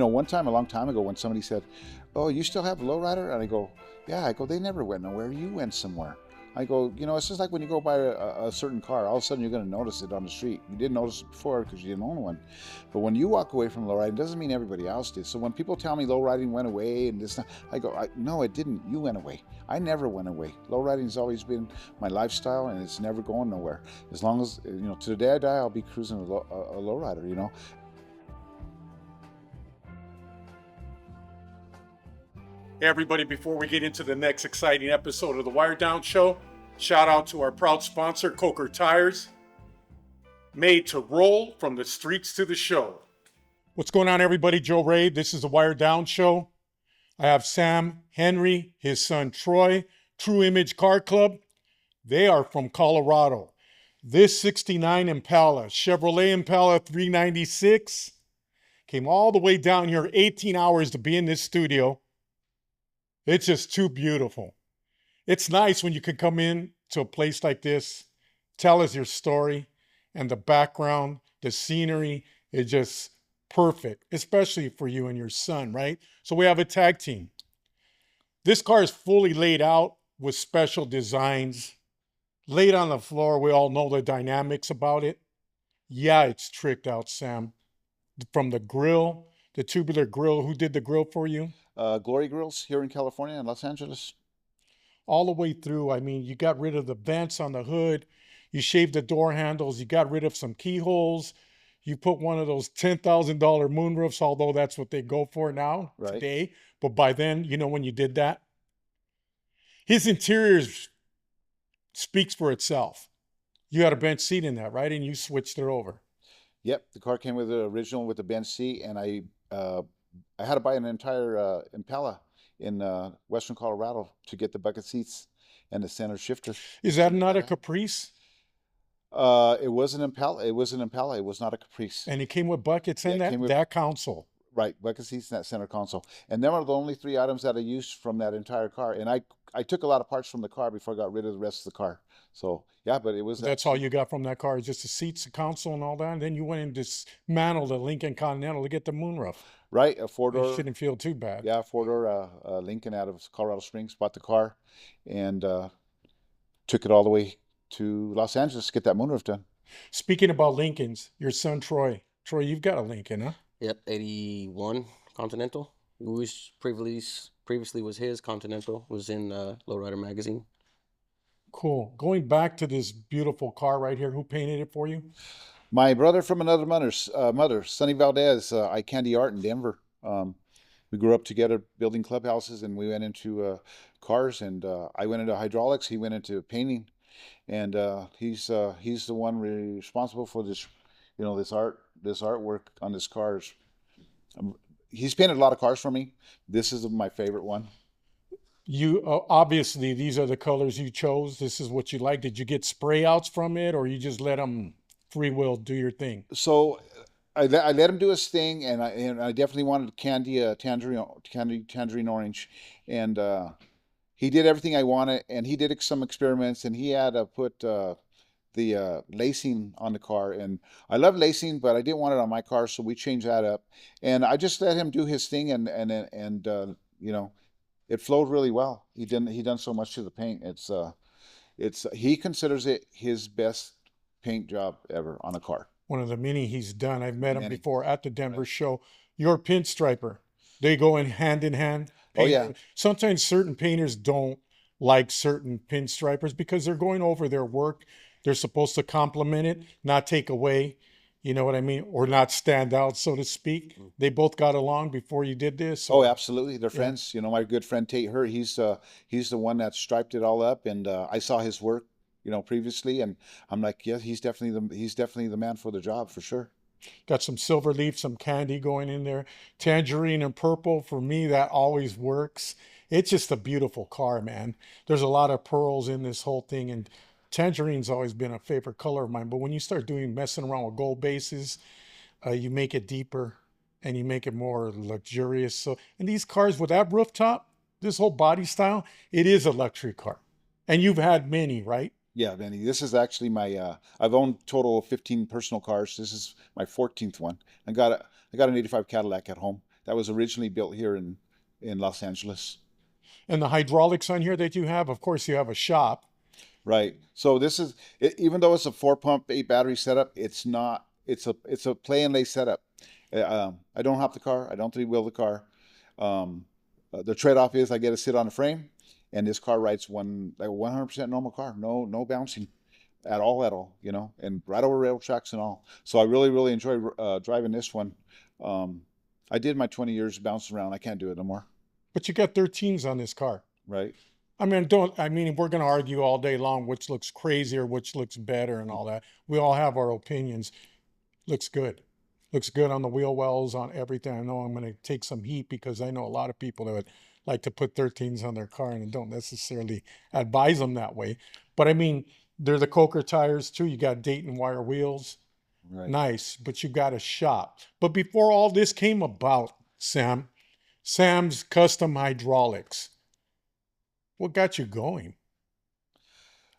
one time, a long time ago, when somebody said, "Oh, you still have a Lowrider?" And I go, "Yeah." I go, "They never went nowhere. You went somewhere." I go, it's just like when you go buy a certain car, all of a sudden you're going to notice it on the street. You didn't notice it before because you didn't own one. But when you walk away from lowriding, it doesn't mean everybody else did. So when people tell me lowriding went away and this, I go, no, it didn't. You went away. I never went away. Lowriding's always been my lifestyle, and it's never going nowhere. As long as, to the day I die, I'll be cruising a lowrider, Hey everybody, before we get into the next exciting episode of the Wire Down Show, shout out to our proud sponsor, Coker Tires. Made to roll from the streets to the show. What's going on, everybody? Joe Ray. This is the Wire Down Show. I have Sam Henry, his son Troy, True Image Car Club. They are from Colorado. This 69 Impala, Chevrolet Impala 396, came all the way down here, 18 hours to be in this studio. It's just too beautiful. It's nice when you can come in to a place like this, tell us your story, and the background, the scenery is just perfect, especially for you and your son, right? So we have a tag team. This car is fully laid out with special designs, laid on the floor. We all know the dynamics about it. Yeah, it's tricked out, Sam. From the grill, the tubular grill. Who did the grill for you? Glory Grills here in California and Los Angeles. All the way through. I mean, you got rid of the vents on the hood. You shaved the door handles. You got rid of some keyholes. You put one of those $10,000 moonroofs, although that's what they go for now, right, today. But by then, when you did that, his interior speaks for itself. You had a bench seat in that, right? And you switched it over. Yep, the car came with the original with the bench seat, and I had to buy an entire Impala in Western Colorado to get the bucket seats and the center shifter. Is that not a Caprice? It was an Impala. It was an Impala. It was not a Caprice. And it came with buckets and that console. Right, bucket seats and that center console. And them are the only three items that I used from that entire car. And I took a lot of parts from the car before I got rid of the rest of the car. So, yeah, but it was... That's all you got from that car, just the seats, the console, and all that? And then you went and dismantled the Lincoln Continental to get the moonroof. Right, a four-door... You shouldn't feel too bad. Yeah, four-door Lincoln out of Colorado Springs, bought the car, and took it all the way to Los Angeles to get that moonroof done. Speaking about Lincolns, your son Troy. Troy, you've got a Lincoln, huh? Yep, 81 Continental. It was previously was his Continental, was in Lowrider magazine. Cool. Going back to this beautiful car right here, who painted it for you? My brother from another mother, Sonny Valdez, I Candy Art in Denver. We grew up together building clubhouses, and we went into cars, and I went into hydraulics, he went into painting, and he's the one responsible for this, this artwork on this cars. He's painted a lot of cars for me. This is my favorite one. You obviously, these are the colors you chose. This is what you like. Did you get spray outs from it, or you just let him free will do your thing? So I let him do his thing, and I definitely wanted tangerine orange, and he did everything I wanted, and he did some experiments, and he had to put the lacing on the car, and I love lacing, but I didn't want it on my car, so we changed that up, and I just let him do his thing, and it flowed really well. He done so much to the paint. He considers it his best paint job ever on a car. One of the many he's done. I've met him before at the Denver show. Your pinstriper, they go in hand. Oh yeah. Sometimes certain painters don't like certain pinstripers because they're going over their work. They're supposed to complement it, not take away. You know what I mean? Or not stand out, so to speak. They both got along before you did this? Oh, absolutely. They're friends. My good friend Tate Hurt, he's the one that striped it all up, and I saw his work, previously, and I'm like, yeah, he's definitely the man for the job, for sure. Got some silver leaf, some candy going in there. Tangerine and purple, for me, that always works. It's just a beautiful car, man. There's a lot of pearls in this whole thing, and tangerine's always been a favorite color of mine, but when you start messing around with gold bases, you make it deeper and you make it more luxurious. So, and these cars with that rooftop, this whole body style, it is a luxury car. And you've had many, right? Yeah, Benny. This is actually my, I've owned a total of 15 personal cars. This is my 14th one. I got an 85 Cadillac at home. that was originally built here in Los Angeles. And the hydraulics on here that you have, of course, you have a shop. Right. So this is even though it's a 4 pump 8 battery setup, it's not. It's a play and lay setup. I don't hop the car. I don't three wheel the car. Um, the trade off is I get to sit on a frame, and this car rides like a 100% normal car. No bouncing at all. You know, and right over rail tracks and all. So I really enjoy driving this one. Um, I did my 20 years bouncing around. I can't do it no more. But you got 13s on this car. Right. I mean, we're going to argue all day long which looks crazier, which looks better, and all that. We all have our opinions. Looks good. Looks good on the wheel wells, on everything. I know I'm going to take some heat because I know a lot of people that would like to put 13s on their car and don't necessarily advise them that way. But I mean, they're the Coker tires too. You got Dayton wire wheels. Right. Nice, but you got a shop. But before all this came about, Sam's Kustom Hydraulics. What got you going?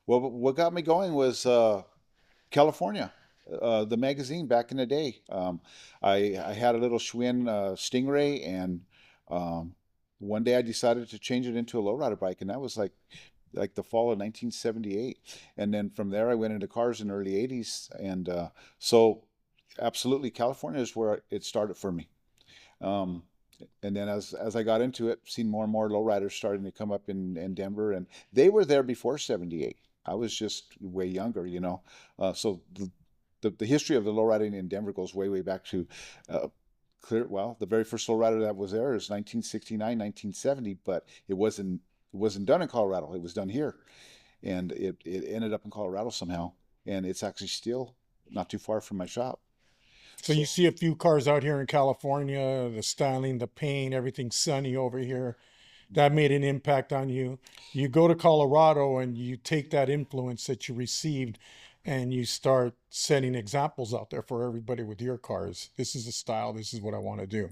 Well, what got me going was California, the magazine back in the day. I had a little Schwinn Stingray, and um, one day I decided to change it into a lowrider bike, and that was like the fall of 1978. And then from there, I went into cars in the early 80s, and so absolutely, California is where it started for me. Um, and then as I got into it, seen more and more lowriders starting to come up in Denver, and they were there before '78. I was just way younger, you know. So the history of the lowriding in Denver goes way back to the very first lowrider that was there is 1969, 1970, but it wasn't done in Colorado. It was done here, and it ended up in Colorado somehow, and it's actually still not too far from my shop. So you see a few cars out here in California, the styling, the paint, everything's sunny over here. That made an impact on you. You go to Colorado and you take that influence that you received and you start setting examples out there for everybody with your cars. This is the style. This is what I want to do.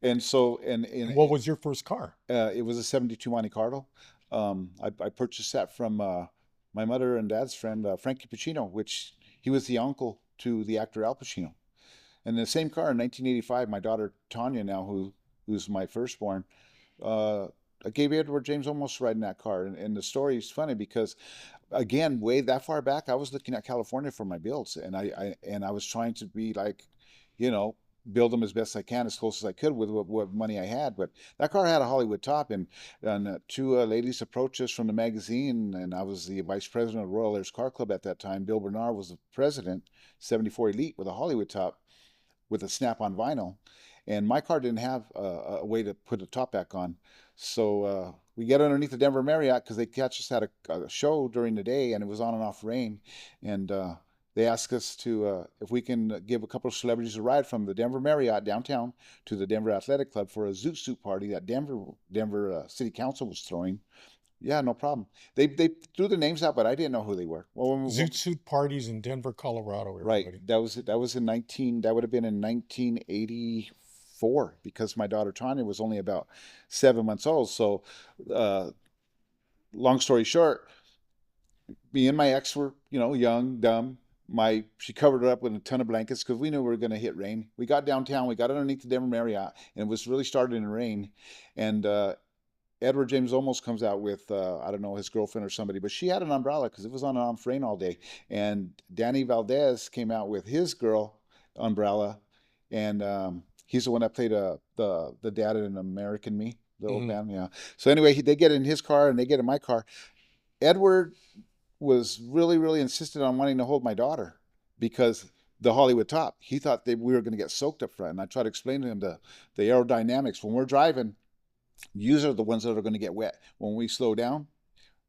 And so, And what was your first car? it was a '72 Monte Carlo. I purchased that from my mother and dad's friend, Frankie Pacino, which he was the uncle to the actor Al Pacino. And the same car in 1985, my daughter Tanya, now who's my firstborn, uh, I gave Edward James almost riding that car. And the story is funny because, again, way that far back, I was looking at California for my builds, and I was trying to be like, you know, build them as best I can, as close as I could with what money I had. But that car had a Hollywood top, and two ladies approached us from the magazine, and I was the vice president of Royal Airs Car Club at that time. Bill Bernard was the president, '74 Elite with a Hollywood top with a snap-on vinyl, and my car didn't have a way to put a top back on. So we get underneath the Denver Marriott because they catch us at a show during the day, and it was on and off rain, and they asked us to if we can give a couple of celebrities a ride from the Denver Marriott downtown to the Denver Athletic Club for a Zoot Suit party that Denver City Council was throwing. Yeah, no problem. They threw the names out, but I didn't know who they were. Zoot Suit parties in Denver, Colorado, Right. everybody. That was in 19. That would have been in 1984 because my daughter Tanya was only about 7 months old. So, uh, long story short, me and my ex were, young, dumb. She covered it up with a ton of blankets because we knew we were going to hit rain. We got downtown. We got underneath the Denver Marriott, and it was really starting to rain. And Edward James almost comes out with I don't know, his girlfriend or somebody, but she had an umbrella because it was on and off rain all day. And Danny Valdez came out with his girl umbrella, and he's the one that played the dad in American Me, the old band. Yeah. So anyway, they get in his car and they get in my car. Edward was really insistent on wanting to hold my daughter because the Hollywood top. He thought we were going to get soaked up front, and I tried to explain to him the aerodynamics. When we're driving, yous are the ones that are going to get wet. When we slow down,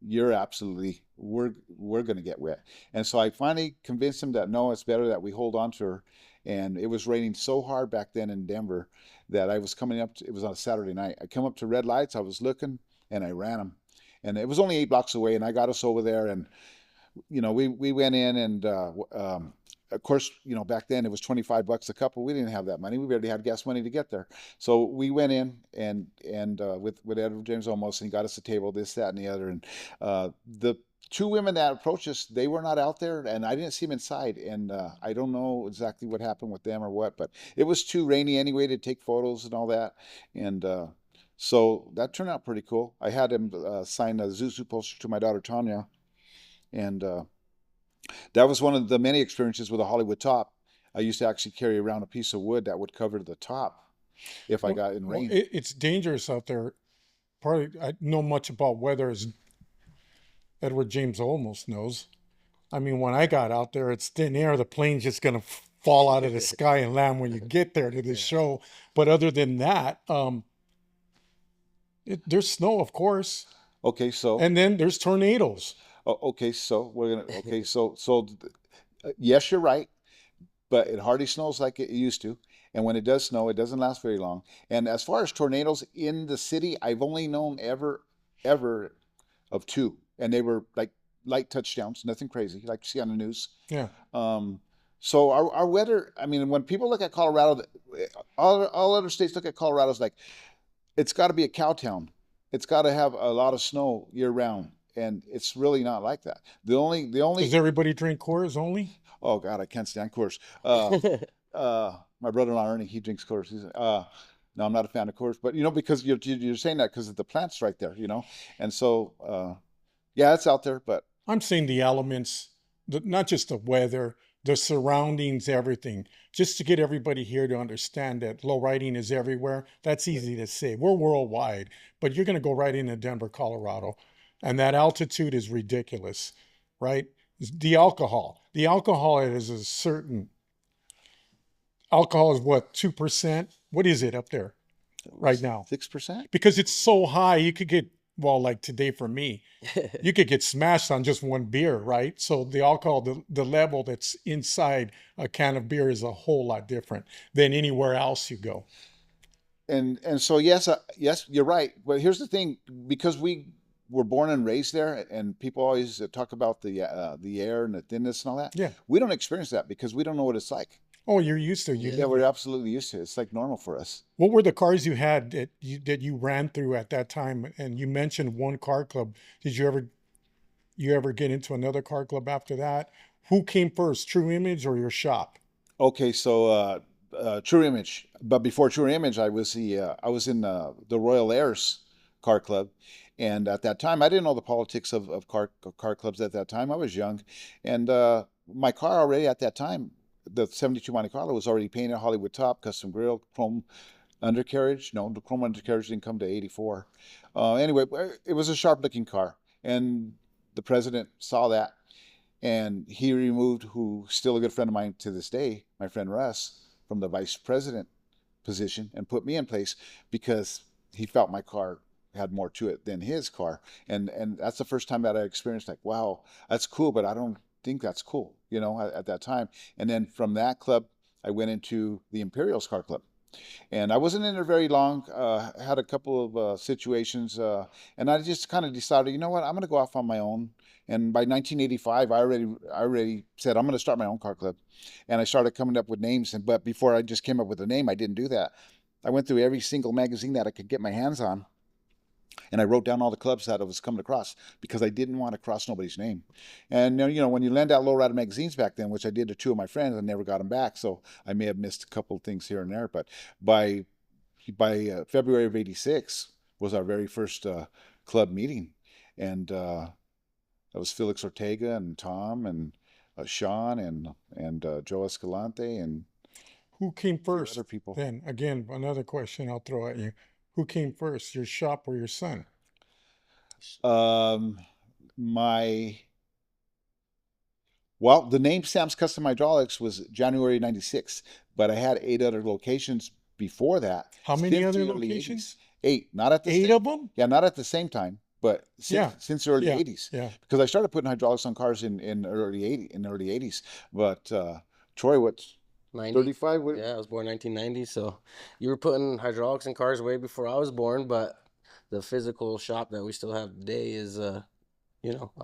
we're going to get wet. And so I finally convinced him that no, it's better that we hold on to her. And it was raining so hard back then in Denver that I was coming up it was on a Saturday night. I come up to red lights, I was looking, and I ran them. And it was only 8 blocks away, and I got us over there, and we went in, and of course, back then it was $25 a couple. We didn't have that money. We barely had gas money to get there. So we went in and with Edward James almost, and he got us a table, this, that, and the other. And the two women that approached us, they were not out there, and I didn't see them inside. And I don't know exactly what happened with them or what, but it was too rainy anyway to take photos and all that. And so that turned out pretty cool. I had him sign a Zuzu poster to my daughter Tanya, and that was one of the many experiences with a Hollywood top. I used to actually carry around a piece of wood that would cover the top if I got in rain. It's dangerous out there. Probably I know much about weather as Edward James almost knows. I mean, when I got out there, it's thin air. The plane's just gonna fall out of the sky and land when you get there to the show. But other than that, there's snow, of course, Okay, so and then there's tornadoes. okay, so we're gonna okay, so yes, you're right, but it hardly snows like it used to. And when it does snow, it doesn't last very long. And as far as tornadoes in the city, I've only known ever of two, and they were like light touchdowns, nothing crazy, like you see on the news. Yeah. Um, so our weather, I mean, when people look at Colorado, all other states look at Colorado as like it's got to be a cow town. It's got to have a lot of snow year round, and it's really not like that. The only Does everybody drink Coors only? oh God, I can't stand Coors. My brother-in-law Ernie, he drinks Coors. No, I'm not a fan of Coors, but because you're saying that because of the plants right there, and so yeah, it's out there, but I'm saying the elements, not just the weather, the surroundings, everything. Just to get everybody here to understand that low riding is everywhere. That's easy to say. We're worldwide, but you're going to go right into Denver, Colorado, and that altitude is ridiculous, right? The alcohol. The alcohol is a certain. Alcohol is what, 2%? What is it up there right now? 6%. Because it's so high, you could get, well, like today for me, you could get smashed on just one beer, right? So the alcohol, the level that's inside a can of beer is a whole lot different than anywhere else you go. And so yes, you're right. But here's the thing: because we were born and raised there, and people always talk about the air and the thinness and all that. Yeah. We don't experience that because we don't know what it's like. Oh, you're used to it. Yeah, we're absolutely used to it. It's like normal for us. What were the cars you had that you ran through at that time? And you mentioned one car club. Did you ever get into another car club after that? Who came first, True Image or your shop? Okay, so True Image, but before True Image, I was in the Royal Airs car club, and at that time, I didn't know the politics of car clubs at that time. I was young, and my car already at that time, the 72 Monte Carlo, was already painted Hollywood top, custom grille, chrome undercarriage. No, the chrome undercarriage didn't come to 84. Anyway, it was a sharp looking car, and the president saw that, and he removed, who's still a good friend of mine to this day, my friend Russ, from the vice president position and put me in place because he felt my car had more to it than his car. And that's the first time that I experienced like, wow, that's cool, but I don't think that's cool, at that time. And then from that club, I went into the Imperials Car Club. And I wasn't in there very long. Had a couple of situations, and I just kind of decided, you know what, I'm going to go off on my own. And by 1985, I already said I'm going to start my own car club, and I started coming up with names. But before I just came up with a name, I didn't do that. I went through every single magazine that I could get my hands on, and I wrote down all the clubs that I was coming across because I didn't want to cross nobody's name. And when you lend out Lowrider magazines back then, which I did to two of my friends, I never got them back, so I may have missed a couple of things here and there. But by February of '86 was our very first club meeting, and that was Felix Ortega and Tom and Sean and Joe Escalante and Who came first? other people. Then again, another question I'll throw at you. Who came first, your shop or your son? The name Sam's Custom Hydraulics was January '96, but I had 8 other locations before that. How many since other the early locations? 80s. 8, not at the 8 of them? Yeah, not at the same time, but Yeah. since the early Yeah. 80s. Yeah. Because I started putting hydraulics on cars in the early 80s. But Troy, what's 90. 35? Yeah, I was born 1990, so you were putting hydraulics in cars way before I was born, but the physical shop that we still have today is, I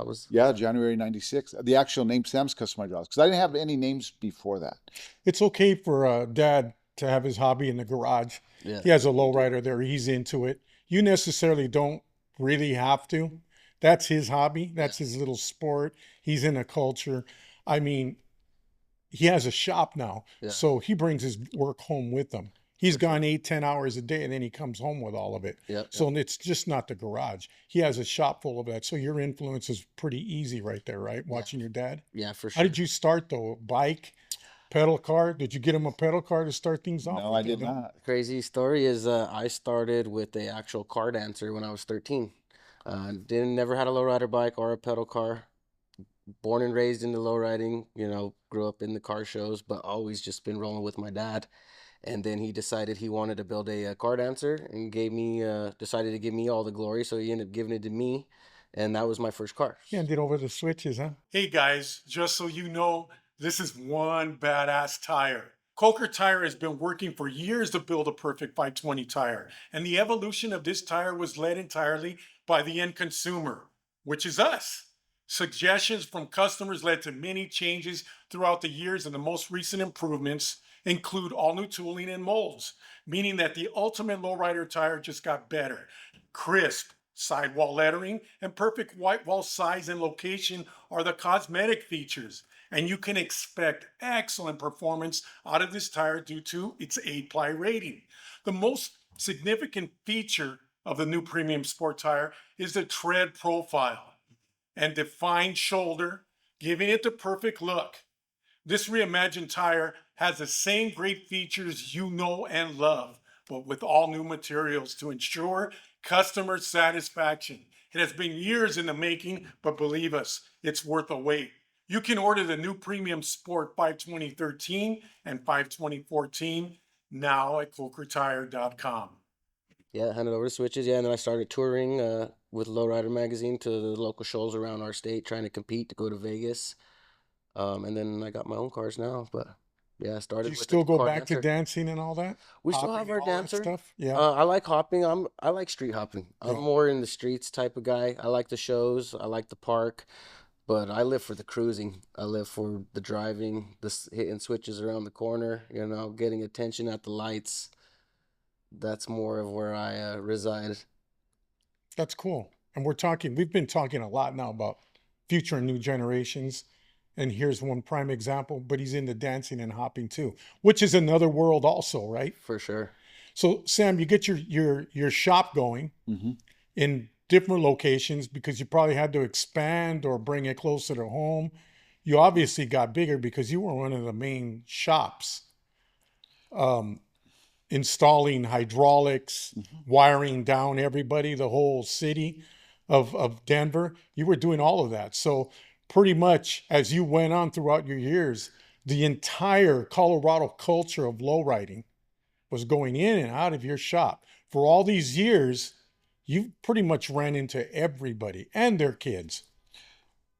was... Yeah, January '96. The actual name Sam's Custom Hydraulics, because I didn't have any names before that. It's okay for Dad to have his hobby in the garage. Yeah. He has a lowrider there. He's into it. You necessarily don't really have to. That's his hobby. That's his little sport. He's in a culture. I mean, he has a shop now, Yeah, so he brings his work home with him. He's for sure. gone 8, 10 hours a day, and then he comes home with all of it. Yep, So yep. it's just not the garage. He has a shop full of that. So your influence is pretty easy right there, right? Yeah, Watching your dad. yeah, for How sure. did you start though? Bike, pedal car? Did you get him a pedal car to start things off No, I with? did No? not. Crazy story is I started with a actual car dancer when I was 13. Didn't never had a lowrider bike or a pedal car. Born and raised into lowriding, grew up in the car shows, but always just been rolling with my dad. And then he decided he wanted to build a car dancer and decided to give me all the glory. So he ended up giving it to me, and that was my first car. Yeah, and did over the switches, huh? Hey guys, just so you know, this is one badass tire. Coker Tire has been working for years to build a perfect 520 tire, and the evolution of this tire was led entirely by the end consumer, which is us. Suggestions from customers led to many changes throughout the years, and the most recent improvements include all new tooling and molds, meaning that the ultimate lowrider tire just got better. Crisp, sidewall lettering, and perfect white wall size and location are the cosmetic features. And you can expect excellent performance out of this tire due to its 8-ply rating. The most significant feature of the new premium sport tire is the tread profile and defined shoulder, giving it the perfect look. This reimagined tire has the same great features you know and love, but with all new materials to ensure customer satisfaction. It has been years in the making, but believe us, it's worth a wait. You can order the new Premium Sport 52013 and 52014 now at CokerTire.com. Yeah, handed over the switches. Yeah, and then I started touring with Lowrider magazine to the local shows around our state, trying to compete to go to Vegas. And then I got my own cars now. But yeah, I Do started you with the still go car back to dancer. dancing and all that? We still have Hopping, our all that dancer. stuff? Yeah. I like hopping. I like street hopping. I'm Yeah. more in the streets type of guy. I like the shows. I like the park. But I live for the cruising. I live for the driving, hitting switches around the corner, getting attention at the lights. That's more of where I reside. That's cool. And we've been talking a lot now about future and new generations. And here's one prime example, but he's into dancing and hopping too, which is another world also, right? For sure. So Sam, you get your shop going Hmm. in different locations because you probably had to expand or bring it closer to home. You obviously got bigger because you were one of the main shops. Um, Installing hydraulics, wiring down everybody, the whole city of Denver. You were doing all of that. So pretty much as you went on throughout your years, the entire Colorado culture of lowriding was going in and out of your shop. For all these years, you pretty much ran into everybody and their kids.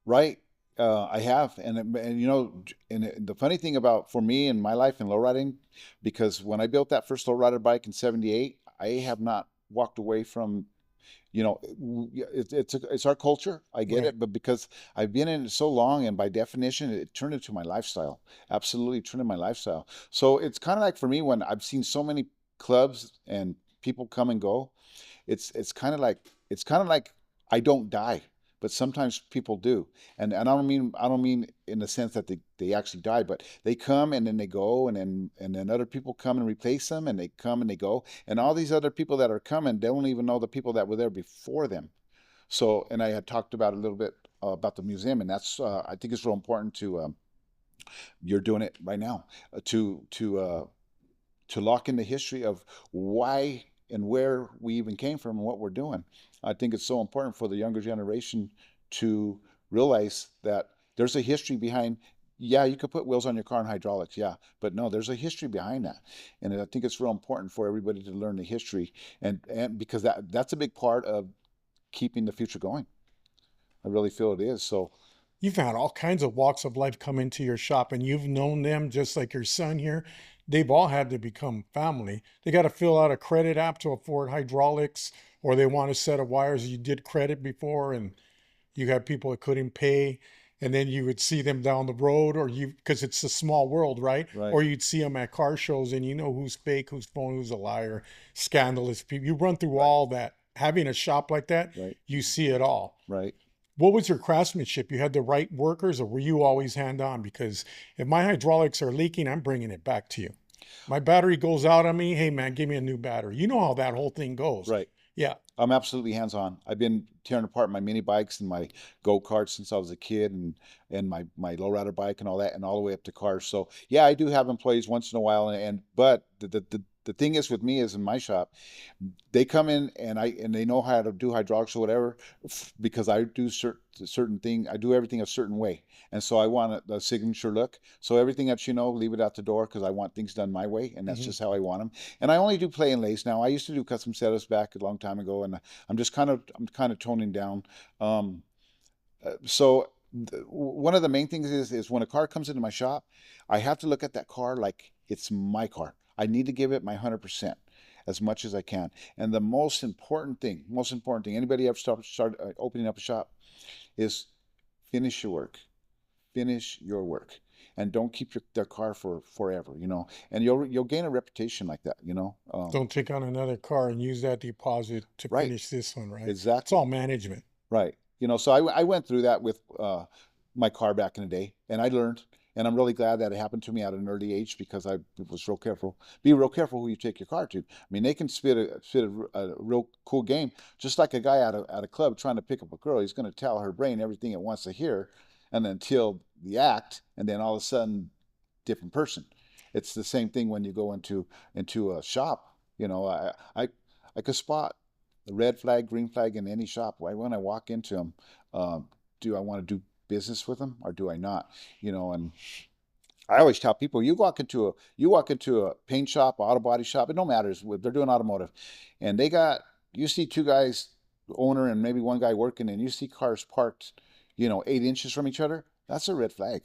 Right. I have, and the funny thing about for me in my life in lowriding, because when I built that first lowrider bike in '78, I have not walked away from, it's our culture. I get Right. it, but because I've been in it so long, and by definition, it turned into my lifestyle. Absolutely turned into my lifestyle. So it's kind of like for me when I've seen so many clubs and people come and go, it's kind of like I don't die, but sometimes people do, and I don't mean in the sense that they actually die, but they come and then they go, and then other people come and replace them, and they come and they go, and all these other people that are coming, they don't even know the people that were there before them. So, and I had talked about a little bit about the museum, and that's I think it's real important to you're doing it right now to lock in the history of why and where we even came from and what we're doing. I think it's so important for the younger generation to realize that there's a history behind. Yeah, you could put wheels on your car and hydraulics, yeah, but no, there's a history behind that, and I think it's real important for everybody to learn the history, and because that's a big part of keeping the future going. I really feel it is. So You've had all kinds of walks of life come into your shop and you've known them just like your son here. They've all had to become family. They got to fill out a credit app to afford hydraulics, or they want a set of wires you did credit before and you had people that couldn't pay. And then you would see them down the road, or because it's a small world, right? right, Or you'd see them at car shows and you know who's fake, who's phony, who's a liar, scandalous people. You run through right, all that. Having a shop like that, right, you see it all. right. What was your craftsmanship? You had the right workers, or were you always hand on? Because if my hydraulics are leaking, I'm bringing it back to you. My battery goes out on me. Hey, man, give me a new battery. You know how that whole thing goes. Right. Yeah. I'm absolutely hands-on. I've been tearing apart my mini bikes and my go-karts since I was a kid, and my lowrider bike and all that, and all the way up to cars. So yeah, I do have employees once in a while, and but the thing is with me is in my shop, they come in and they know how to do hydraulics or whatever because I do certain thing. I do everything a certain way, and so I want a signature look. So everything that you know, leave it out the door because I want things done my way, and that's just how I want them. And I only do play and lace now. I used to do custom setups back a long time ago, and I'm kind of toning down. Um, so one of the main things is when a car comes into my shop, I have to look at that car like it's my car. I need to give it my 100% as much as I can. And the most important thing, anybody ever start opening up a shop is finish your work. Finish your work. And don't keep their car for forever, you know. And you'll gain a reputation like that, you know. Don't take on another car and use that deposit to Right. finish this one, right? It's Exactly. all management. Right. You know, so I went through that with my car back in the day, and I learned, and I'm really glad that it happened to me at an early age because I was real careful. Be real careful who you take your car to. I mean, they can spit a real cool game, just like a guy at a club trying to pick up a girl. He's going to tell her brain everything it wants to hear, and then till the act, and then all of a sudden, different person. It's the same thing when you go into a shop. You know, I could spot the red flag, green flag in any shop. Why when I walk into them, do I want to do business with them or do I not? You know, and I always tell people you walk into a paint shop, auto body shop. It no matters what they're doing automotive, and you see two guys, owner and maybe one guy working, and you see cars parked, 8 inches from each other. That's a red flag.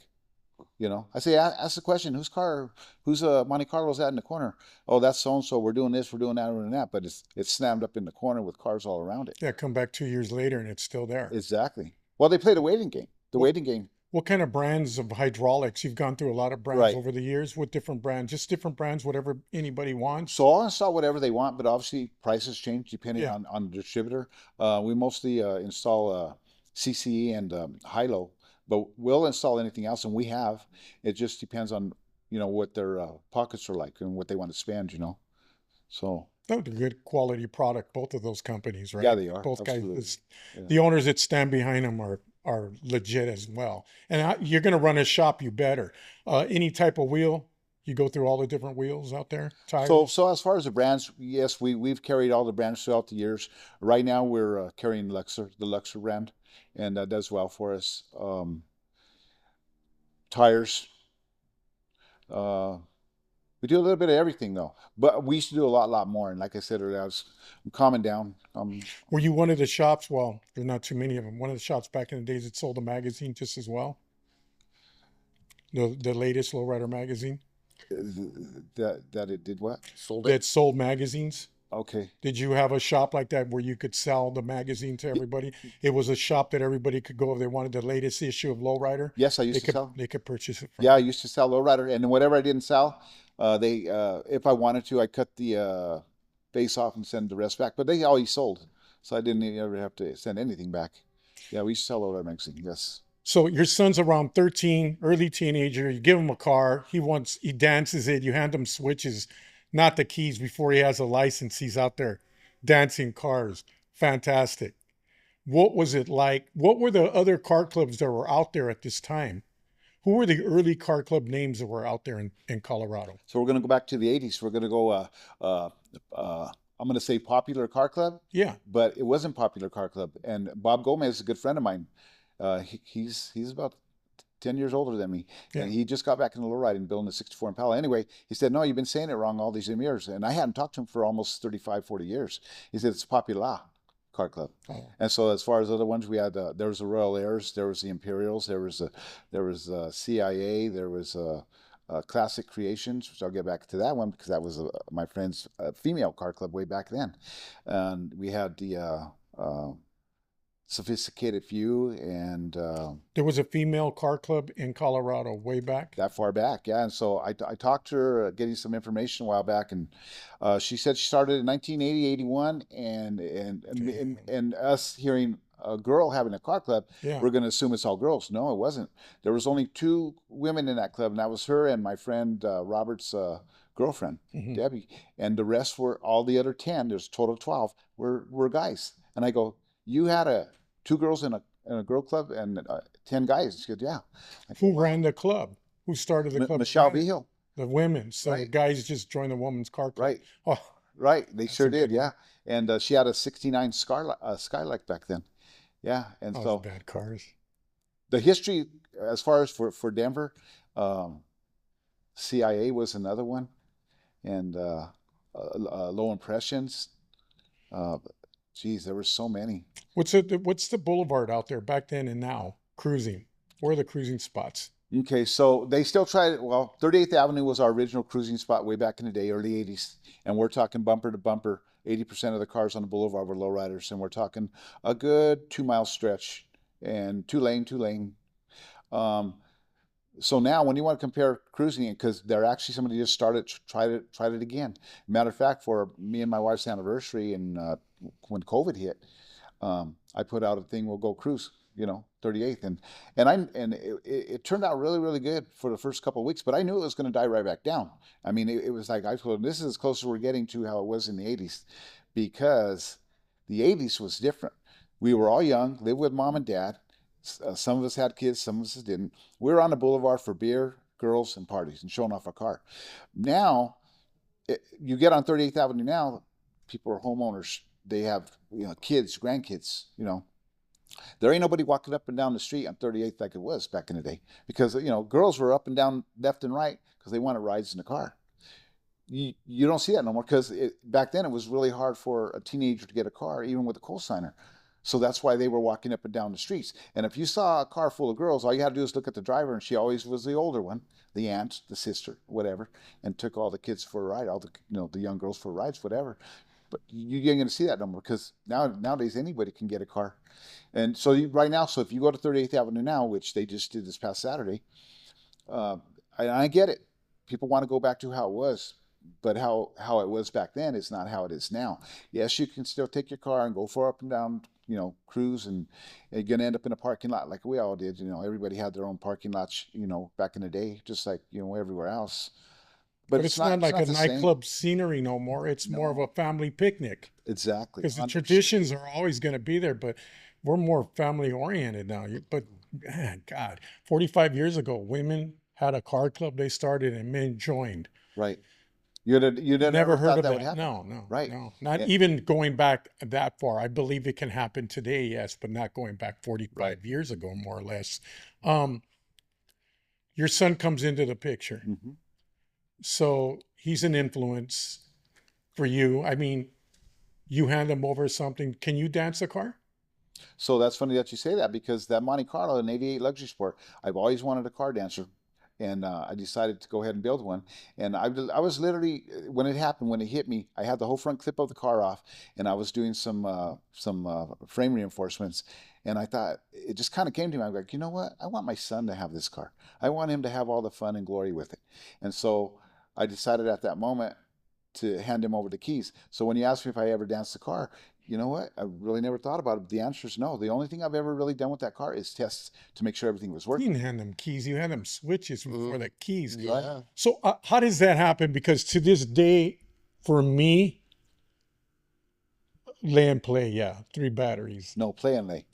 You know, I say, ask the question, whose Monte Carlo's at in the corner? Oh, that's so and so. We're doing this, we're doing that, we're doing that. But it's slammed up in the corner with cars all around it. Yeah, come back 2 years later and it's still there. Exactly. Well, they played a waiting game. The waiting game. What kind of brands of hydraulics? You've gone through a lot of brands Right. over the years. What different brands? Just different brands, whatever anybody wants. So I'll install whatever they want, but obviously prices change depending Yeah. on the distributor. We mostly install CCE and high-low, but we'll install anything else, and we have. It just depends on what their pockets are like and what they want to spend. So They're a good quality product, both of those companies, right? yeah, they are. Both Absolutely. guys, Yeah. the owners that stand behind them are legit as well. And you're going to run a shop, you better. Any type of wheel, you go through all the different wheels out there, tires. So as far as the brands, yes, we've carried all the brands throughout the years. Right now we're carrying the Luxor brand, and that does well for us. Tires. We do a little bit of everything though, but we used to do a lot more. And like I said earlier, I'm calming down. Were you one of the shops? Well, there's not too many of them. One of the shops back in the days that sold a magazine just as well. The latest Lowrider magazine That it did what? Sold it. that sold magazines. Okay. Did you have a shop like that where you could sell the magazine to everybody? It was a shop that everybody could go if they wanted the latest issue of Lowrider. Yes, I used to sell. They could purchase it from. Yeah, I used to sell Lowrider, and whatever I didn't sell, if I wanted to, I cut the base off and send the rest back. But they always sold, so I didn't ever have to send anything back. Yeah, we used to sell Lowrider magazine. Yes. So your son's around 13, early teenager. You give him a car. He dances it. You hand him switches, not the keys. Before he has a license, he's out there dancing cars. Fantastic. What was it like? What were the other car clubs that were out there at this time? Who were the early car club names that were out there in Colorado? So we're going to go back to the 80s. We're going to go, I'm going to say Popular Car Club, Yeah. but it wasn't Popular Car Club. And Bob Gomez is a good friend of mine. He's about 10 years older than me. Yeah. And he just got back into lowriding, building a 64 Impala. Anyway, he said, no, you've been saying it wrong all these years. And I hadn't talked to him for almost 35, 40 years. He said, it's Popular Car Club. Oh. And so as far as other ones, we had, there was the Royal Airs, there was the Imperials, there was CIA, there was Classic Creations, which I'll get back to that one because that was my friend's female car club way back then. And we had the Sophisticated Few, and There was a female car club in Colorado way back. that far back, yeah. And so I talked to her, getting some information a while back, and she said she started in 1980, 81, and us hearing a girl having a car club, Yeah. we're going to assume it's all girls. No, it wasn't. There was only 2 women in that club, and that was her and my friend Robert's girlfriend, Mhm. Debbie. And the rest were all the other 10. There's a total of 12 were guys. And I go, you had 2 girls in a girl club and 10 guys. She goes, yeah. I go, Who wow. ran the club? Who started the club? Michelle Ran it? Vigil. The women. So the Right. guys just joined the women's car club. Right. Oh, Right. They that's sure a did. good one. Yeah. And she had a '69 Skylight back then. Yeah. And Those so bad cars. the history, as far as for Denver, CIA was another one, and Low Impressions. Geez, there were so many. What's the boulevard out there back then and now? Cruising. Where are the cruising spots? Okay, so they still tried it. Well, 38th Avenue was our original cruising spot way back in the day, early 80s. And we're talking bumper to bumper. 80% of the cars on the boulevard were lowriders. And we're talking a good 2 mile stretch and two lane. Um, so now when you want to compare cruising, because they're actually somebody just tried it again. Matter of fact, for me and my wife's anniversary and when COVID hit, I put out a thing, we'll go cruise, 38th, and it turned out really, really good for the first couple of weeks, but I knew it was going to die right back down. I mean, it was like I told them, this is as close as we're getting to how it was in the 80s, because the 80s was different. We were all young, lived with mom and dad. Some of us had kids, some of us didn't. We were on the boulevard for beer, girls, and parties, and showing off our car. Now, you get on 38th Avenue now, people are homeowners. They have kids, grandkids. There ain't nobody walking up and down the street on 38th like it was back in the day, because girls were up and down left and right because they wanted rides in the car. You don't see that no more, because back then it was really hard for a teenager to get a car, even with a cosigner. So that's why they were walking up and down the streets. And if you saw a car full of girls, all you had to do is look at the driver, and she always was the older one, the aunt, the sister, whatever, and took all the kids for a ride, all the young girls for rides, whatever. But you ain't going to see that no more, because nowadays anybody can get a car. And so right now, so if you go to 38th Avenue now, which they just did this past Saturday, I get it. People want to go back to how it was, but how it was back then is not how it is now. Yes, you can still take your car and go for up and down, cruise, and you're going to end up in a parking lot like we all did. Everybody had their own parking lots, back in the day, just like, everywhere else. But it's not like a the same. nightclub scenery no more. It's more of a family picnic. Exactly. Because the 100%. traditions are always going to be there, but we're more family oriented now. But man, God, 45 years ago, women had a car club they started and men joined. Right. You'd Never heard of that would that. happen. No, Right. no. Not even going back that far. I believe it can happen today, yes, but not going back 45 years ago, more or less. Your son comes into the picture. Mm-hmm. So he's an influence for you. I mean, you hand him over something. Can you dance a car? So that's funny that you say that, because that Monte Carlo, an 88 Luxury Sport, I've always wanted a car dancer. And I decided to go ahead and build one. And I was literally, when it happened, when it hit me, I had the whole front clip of the car off, and I was doing some frame reinforcements. And I thought, it just kind of came to me. I'm like, you know what? I want my son to have this car. I want him to have all the fun and glory with it. And so I decided at that moment to hand him over the keys. So when you asked me if I ever danced the car, you know what? I really never thought about it. The answer is no. The only thing I've ever really done with that car is tests to make sure everything was You working. didn't hand them keys. You had them switches for the keys. Yeah. So how does that happen? Because to this day, for me, lay and play, yeah, 3 batteries. No, play and lay.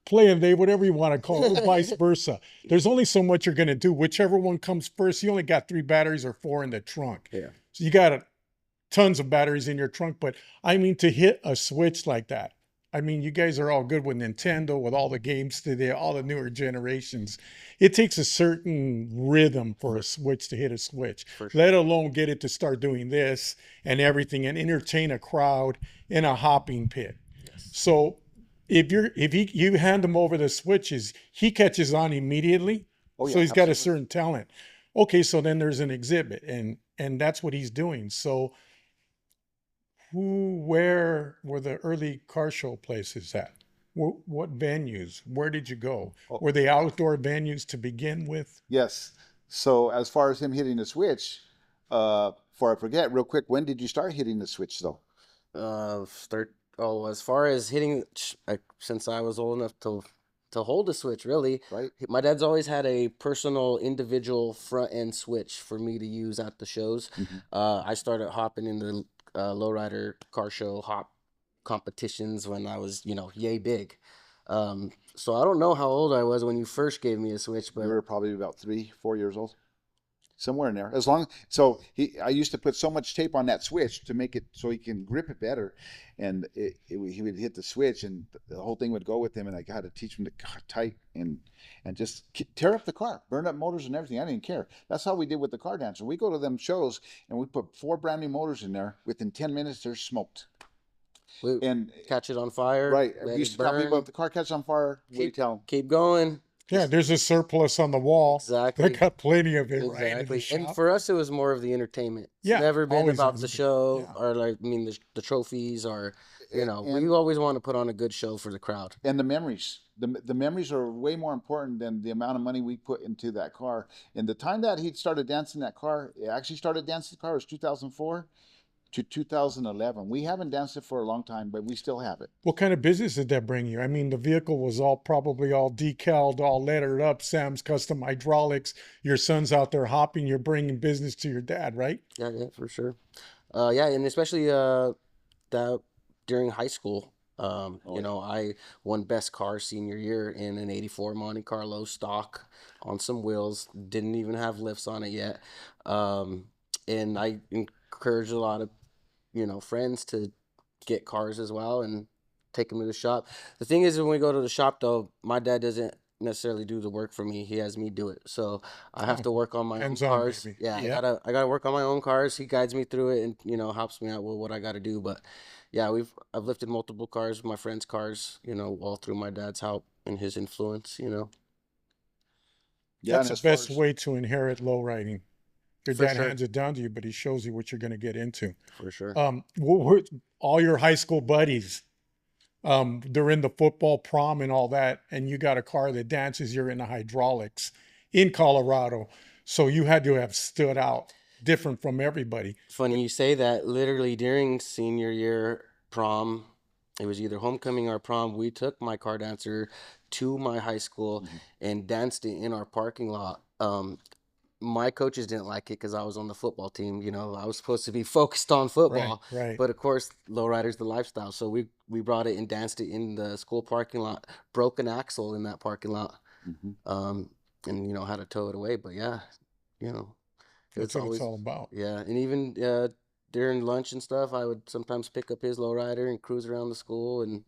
Play and lay, whatever you want to call it, or vice versa. There's only so much you're going to do. Whichever one comes first, you only got 3 batteries or 4 in the trunk. Yeah. So you got tons of batteries in your trunk. But I mean, to hit a switch like that, I mean, you guys are all good with Nintendo, with all the games today, all the newer generations. It takes a certain rhythm for a switch to hit a switch, let alone get it to start doing this and everything and entertain a crowd in a hopping pit. Yes. So if you hand him over the switches, he catches on immediately. Oh, yeah, so he's got a absolutely. certain talent. Okay, so then there's an exhibit, and that's what he's doing. So where were the early car show places at? What venues? Where did you go? Were they outdoor venues to begin with? Yes. So as far as him hitting the switch, before I forget, real quick, when did you start hitting the switch though? Oh, as far as hitting, since I was old enough to hold a switch, really, right? my dad's always had a personal, individual front end switch for me to use at the shows. Hmm. I started hopping in the lowrider car show hop competitions when I was, yay big. So I don't know how old I was when you first gave me a switch, You but were probably about 3, 4 years old, somewhere in there. As long so I used to put so much tape on that switch to make it so he can grip it better, and he would hit the switch, and the whole thing would go with him, and I got to teach him to cut tight and just tear up the car, burn up motors and everything. I didn't care. That's how we did with the car dancer. We go to them shows and we put 4 brand new motors in there. Within 10 minutes, they're smoked. we And catch it on fire, right, I let used it to tell people burn, if the car catches on fire, what do you tell them? keep going. Yeah, Just- there's a surplus on the wall. Exactly. They got plenty of it right in the Exactly. And shop. for us, it was more of the entertainment. It's Yeah, never been always about has the been. show Yeah. or the trophies or, we And always want to put on a good show for the crowd. and the memories, the memories are way more important than the amount of money we put into that car. And the time that he started dancing that car, he actually started dancing the car was 2004 to 2011. We haven't danced it for a long time, but we still have it. What kind of business did that bring you? I mean, the vehicle was probably all decaled, all lettered up, Sam's Custom Hydraulics. Your son's out there hopping. You're bringing business to your dad, right? Yeah, for sure. Yeah, and especially that during high school. I won best car senior year in an '84 Monte Carlo stock on some wheels. Didn't even have lifts on it yet. And I encouraged a lot of friends to get cars as well and take them to the shop. The thing is, when we go to the shop, though, my dad doesn't necessarily do the work for me. He has me do it, so I have to work on my own Hands-on, cars. baby. Yeah, Yeah. I gotta work on my own cars. He guides me through it and helps me out with what I got to do. But yeah, I've lifted multiple cars, my friends' cars, all through my dad's help and his influence. Yeah, That's and the as far best as way to inherit low riding. Your For dad sure. hands it down to you, but he shows you what you're going to get into. For sure. All your high school buddies, they're in the football prom and all that, and you got a car that dances. You're in the hydraulics in Colorado, so you had to have stood out different from everybody. Funny you say that. Literally during senior year prom, it was either homecoming or prom. We took my car dancer to my high school and danced it in our parking lot. My coaches didn't like it because I was on the football team. I was supposed to be focused on football. Right. But of course, lowrider's the lifestyle. So we brought it and danced it in the school parking lot. Broke an axle in that parking lot. And had to tow it away. But yeah, That's what it's all about. yeah, and even during lunch and stuff, I would sometimes pick up his lowrider and cruise around the school and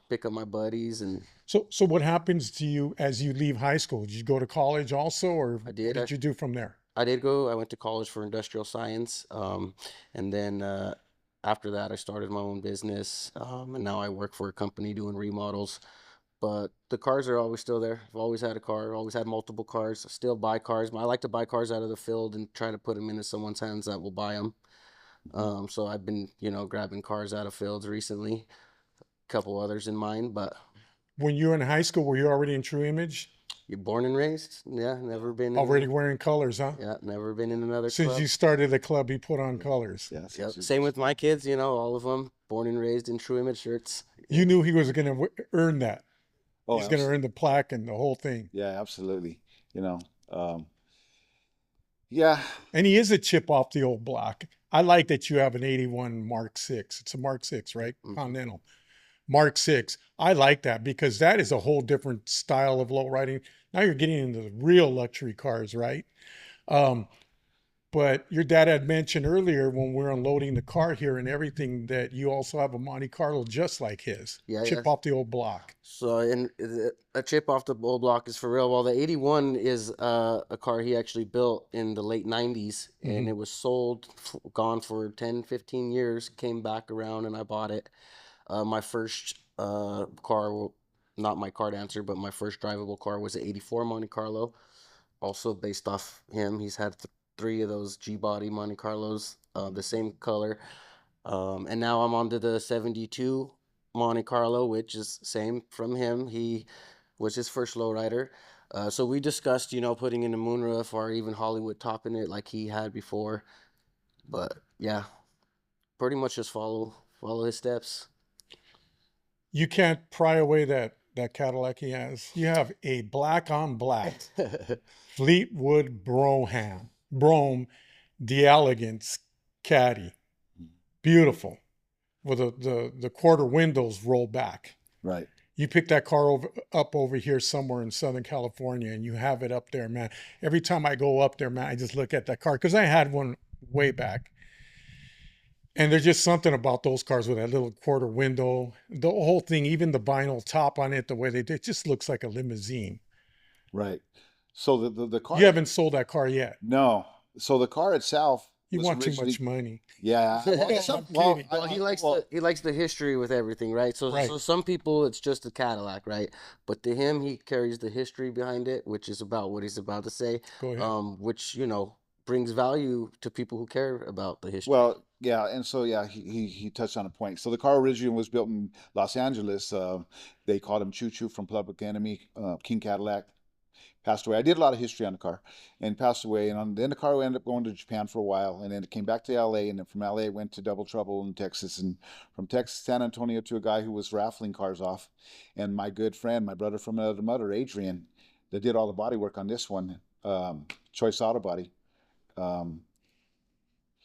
pick up my buddies. And So what happens to you as you leave high school? Did you go to college also, or I did. what did you do from there? I did go. I went to college for industrial science, and then after that, I started my own business, and now I work for a company doing remodels. But the cars are always still there. I've always had a car. Always had multiple cars. I still buy cars. I like to buy cars out of the field and try to put them into someone's hands that will buy them. So I've been, grabbing cars out of fields recently. A couple others in mind, but When you were in high school, were you already in True Image? you're born and raised. Yeah, never been. Already wearing colors, huh? Yeah, never been in another Since club. you started the club, you put on colors. yes, Yep. Same with my kids. All of them born and raised in True Image shirts. You knew he was going to earn that. oh, He's going to earn the plaque and the whole thing. yeah, absolutely. Yeah, And he is a chip off the old block. I like that you have an 81 Mark 6. It's a Mark 6, right? Continental. Mark 6. I like that because that is a whole different style of low riding. Now you're getting into the real luxury cars, right? But your dad had mentioned earlier when we were unloading the car here and everything that you also have a Monte Carlo just like his. Yeah, Chip yeah. off the old block. So, and a chip off the old block is for real. Well, the 81 is a car he actually built in the late 90s, and it was sold, gone for 10, 15 years, came back around, and I bought it. My first car, not my car dancer, but my first drivable car was an 84 Monte Carlo, also based off him. He's had 3 of those G-body Monte Carlos, the same color. And now I'm on to the 72 Monte Carlo, which is same from him. He was his first lowrider. So we discussed, putting in a moonroof or even Hollywood topping it like he had before. But yeah, pretty much just follow his steps. You can't pry away that Cadillac he has. You have a black on black Fleetwood Brougham d'Elegance Caddy. Beautiful. With the quarter windows roll back. Right. You pick that car up over here somewhere in Southern California and you have it up there, man. Every time I go up there, man, I just look at that car because I had one way back. And there's just something about those cars with that little quarter window, the whole thing, even the vinyl top on it, the way they did, it just looks like a limousine. Right. So the car. You haven't sold that car yet. No. So the car itself. You was want too originally- much money. Yeah. kidding. Well, he likes the history with everything, right? So Right. so some people it's just a Cadillac, right? But to him, he carries the history behind it, which is about what he's about to say. Go ahead. Which brings value to people who care about the history. Well, yeah, and so yeah, he touched on a point. So the car originally was built in Los Angeles. They called him Choo Choo from Public Enemy. King Cadillac passed away. I did a lot of history on the car, and passed away. And then the car ended up going to Japan for a while, and then it came back to L.A. And then from L.A. it went to Double Trouble in Texas, and from Texas, San Antonio, to a guy who was raffling cars off. And my good friend, my brother from another mother, Adrian, that did all the body work on this one, Choice Auto Body.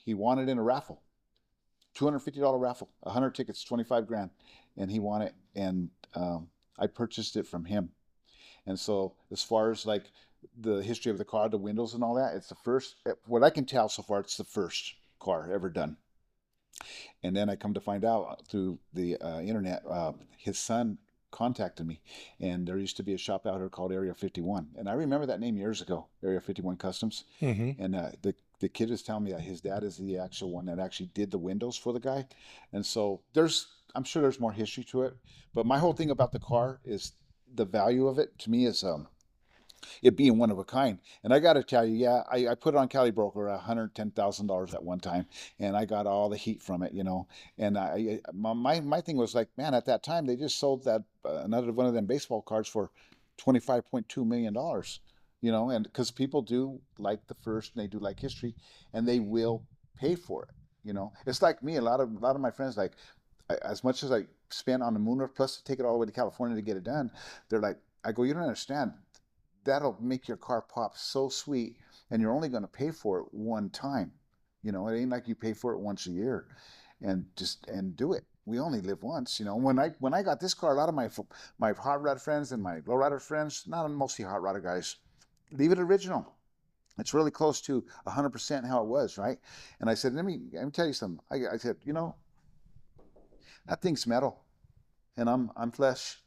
He won it in a raffle, $250 raffle, 100 tickets, 25 grand, and he won it, and I purchased it from him. And so as far as like the history of the car, the windows and all that, it's the first, what I can tell so far, it's the first car ever done. And then I come to find out through the internet, his son contacted me, and there used to be a shop out here called Area 51, and I remember that name years ago, Area 51 Customs. Mm-hmm. And the kid was telling me that his dad is the actual one that actually did the windows for the guy. And so I'm sure there's more history to it, but my whole thing about the car is the value of it to me is it being one of a kind. And I got to tell you, yeah, I put it on Cali Broker $110,000 at one time, and I got all the heat from it, And my thing was like, man, at that time they just sold that another one of them baseball cards for $25.2 million, and because people do like the first, and they do like history, and they will pay for it. It's like me. A lot of my friends, like, as much as I spent on the Moonroof plus to take it all the way to California to get it done, they're like, I go, you don't understand. That'll make your car pop so sweet, and you're only going to pay for it one time. It ain't like you pay for it once a year, and do it. We only live once. When I got this car, a lot of my hot rod friends and my lowrider friends, not mostly hot rodder guys, leave it original. It's really close to 100% how it was, right? And I said, let me tell you something. I said, that thing's metal, and I'm flesh,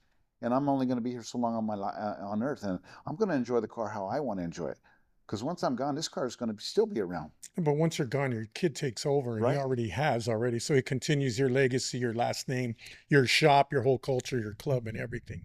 and I'm only going to be here so long on Earth, and I'm going to enjoy the car how I want to enjoy it. Because once I'm gone, this car is going to still be around. But once you're gone, your kid takes over, and Right. he already has already. So it continues your legacy, your last name, your shop, your whole culture, your club, and everything.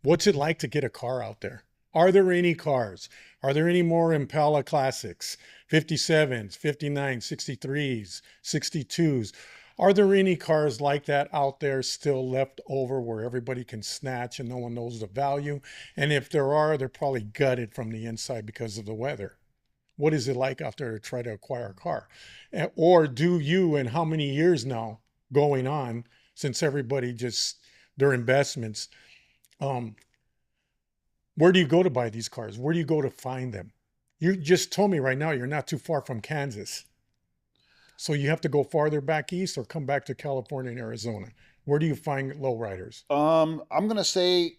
What's it like to get a car out there? Are there any cars? Are there any more Impala Classics, 57s, 59s, 63s, 62s? Are there any cars like that out there still left over where everybody can snatch and no one knows the value? And if there are, they're probably gutted from the inside because of the weather. What is it like out there to try to acquire a car? Or do you, and how many years now going on since everybody their investments, where do you go to buy these cars? Where do you go to find them? You just told me right now you're not too far from Kansas. So you have to go farther back east or come back to California and Arizona. Where do you find lowriders? I'm going to say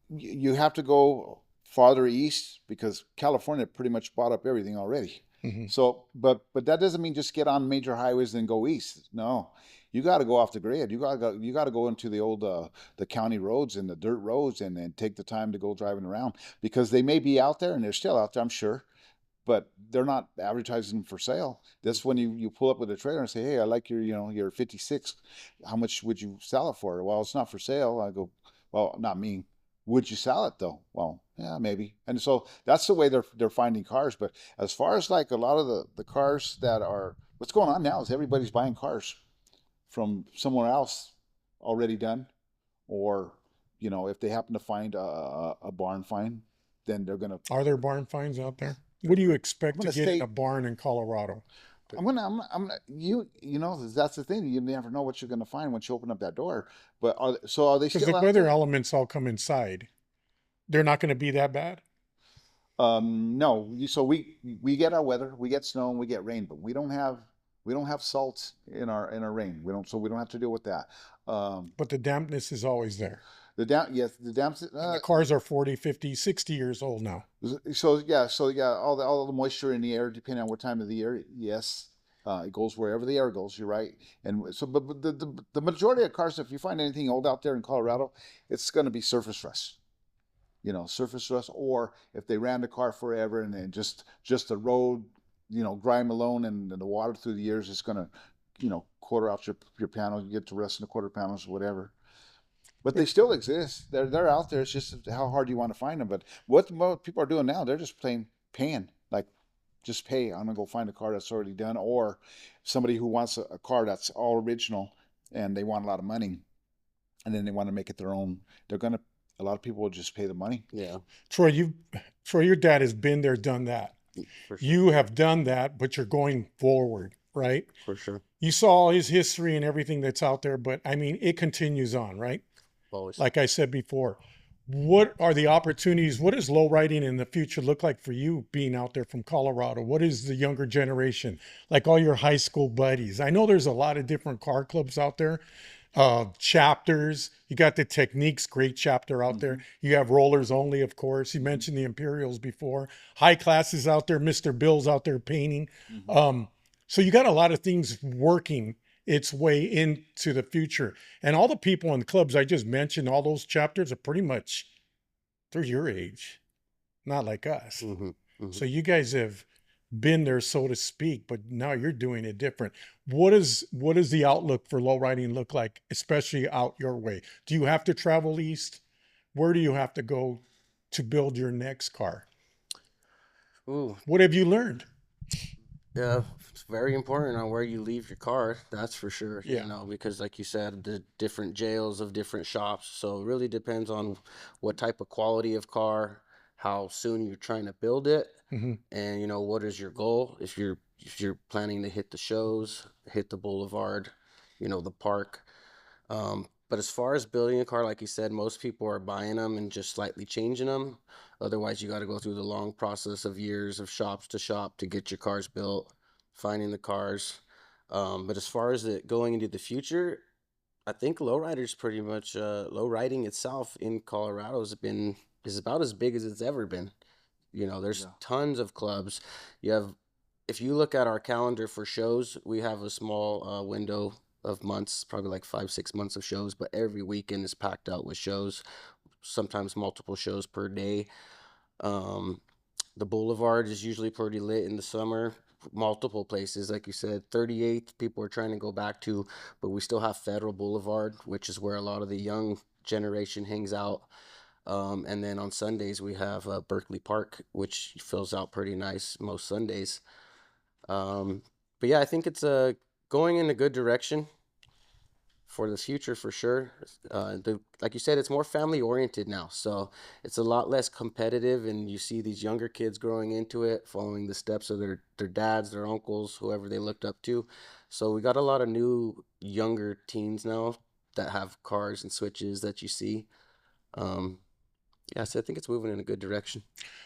you have to go farther east because California pretty much bought up everything already. Mm-hmm. So, but that doesn't mean just get on major highways and go east. No, you got to go off the grid. You got to go into the old the county roads and the dirt roads and take the time to go driving around because they may be out there and they're still out there, I'm sure, but they're not advertising for sale. That's when you pull up with a trailer and say, hey, I like your 56. How much would you sell it for? Well, it's not for sale. I go, well, not me. Would you sell it though? Well, yeah, maybe. And so that's the way they're finding cars. But as far as like a lot of the cars that are, what's going on now is everybody's buying cars from somewhere else already done, or if they happen to find a barn find, then they're gonna. Are there barn finds out there? What do you expect to get in say- a barn in Colorado? You know, that's the thing. You never know what you're gonna find once you open up that door. But are they Because the still out weather there? elements all come inside. They're not going to be that bad. No. So we get our weather, we get snow, and we get rain, but we don't have salt in our rain. We don't have to deal with that. Um, But the dampness is always there. the dam. And the cars are 40, 50, 60 years old now. So yeah, all the moisture in the air, depending on what time of the year, yes, it goes wherever the air goes. You're right, and so but the majority of cars, if you find anything old out there in Colorado, it's going to be surface rust. You know, surface rust, or if they ran the car forever and then just the road, you know, grime alone and the water through the years is going to, you know, quarter out your panels. You get to rust in the quarter panels or whatever. But they still exist. They're out there. It's just how hard you want to find them. But what most people are doing now, they're just paying. Like, just pay. I'm gonna go find a car that's already done, or somebody who wants a car that's all original and they want a lot of money, and then they want to make it their own. They're gonna. A lot of people will just pay the money. Yeah, Troy, your dad has been there, done that. for sure. You have done that, but you're going forward, right? For sure. You saw all his history and everything that's out there, but I mean, it continues on, right? Always. Like I said before, what are the opportunities? What does low riding in the future look like for you being out there from Colorado? What is the younger generation, like all your high school buddies? I know there's a lot of different car clubs out there, chapters. You got the Techniques, great chapter out there. You have Rollers Only, of course. You mentioned the Imperials before. High classes out there. Mr. Bill's out there painting. So you got a lot of things working its way into the future. And all the people in the clubs I just mentioned, all those chapters are pretty much, they're your age, not like us. Hmm. Hmm. So you guys have been there, so to speak, but now you're doing it different. What does the outlook for low riding look like, especially out your way? Do you have to travel east? Where do you have to go to build your next car? Ooh, What have you learned? yeah, it's very important on where you leave your car. That's for sure. Yeah. You know, because like you said, the different jails of different shops. So it really depends on what type of quality of car, how soon you're trying to build it, Hmm. and you know what is your goal. If you're planning to hit the shows, hit the boulevard, you know, the park. But as far as building a car, like you said, most people are buying them and just slightly changing them. Otherwise, you got to go through the long process of years of shops to shop to get your cars built, finding the cars. But as far as it going into the future, I think lowriders pretty much low riding itself in Colorado is about as big as it's ever been. You know, there's Yeah. tons of clubs. You have If you look at our calendar for shows, we have a small window of months, probably like 5, 6 months of shows, but every weekend is packed out with shows, sometimes multiple shows per day. Um, the Boulevard is usually pretty lit in the summer. Multiple places, like you said, 38th, people are trying to go back to, but we still have Federal Boulevard, which is where a lot of the young generation hangs out. And then on Sundays, we have Berkeley Park, which fills out pretty nice most Sundays. Um, but yeah, I think it's going in a good direction for the future for sure. Like you said, it's more family oriented now, so it's a lot less competitive, and you see these younger kids growing into it, following the steps of their dads, their uncles, whoever they looked up to. So we got a lot of new younger teens now that have cars and switches that you see. Um, yeah, so I think it's moving in a good direction.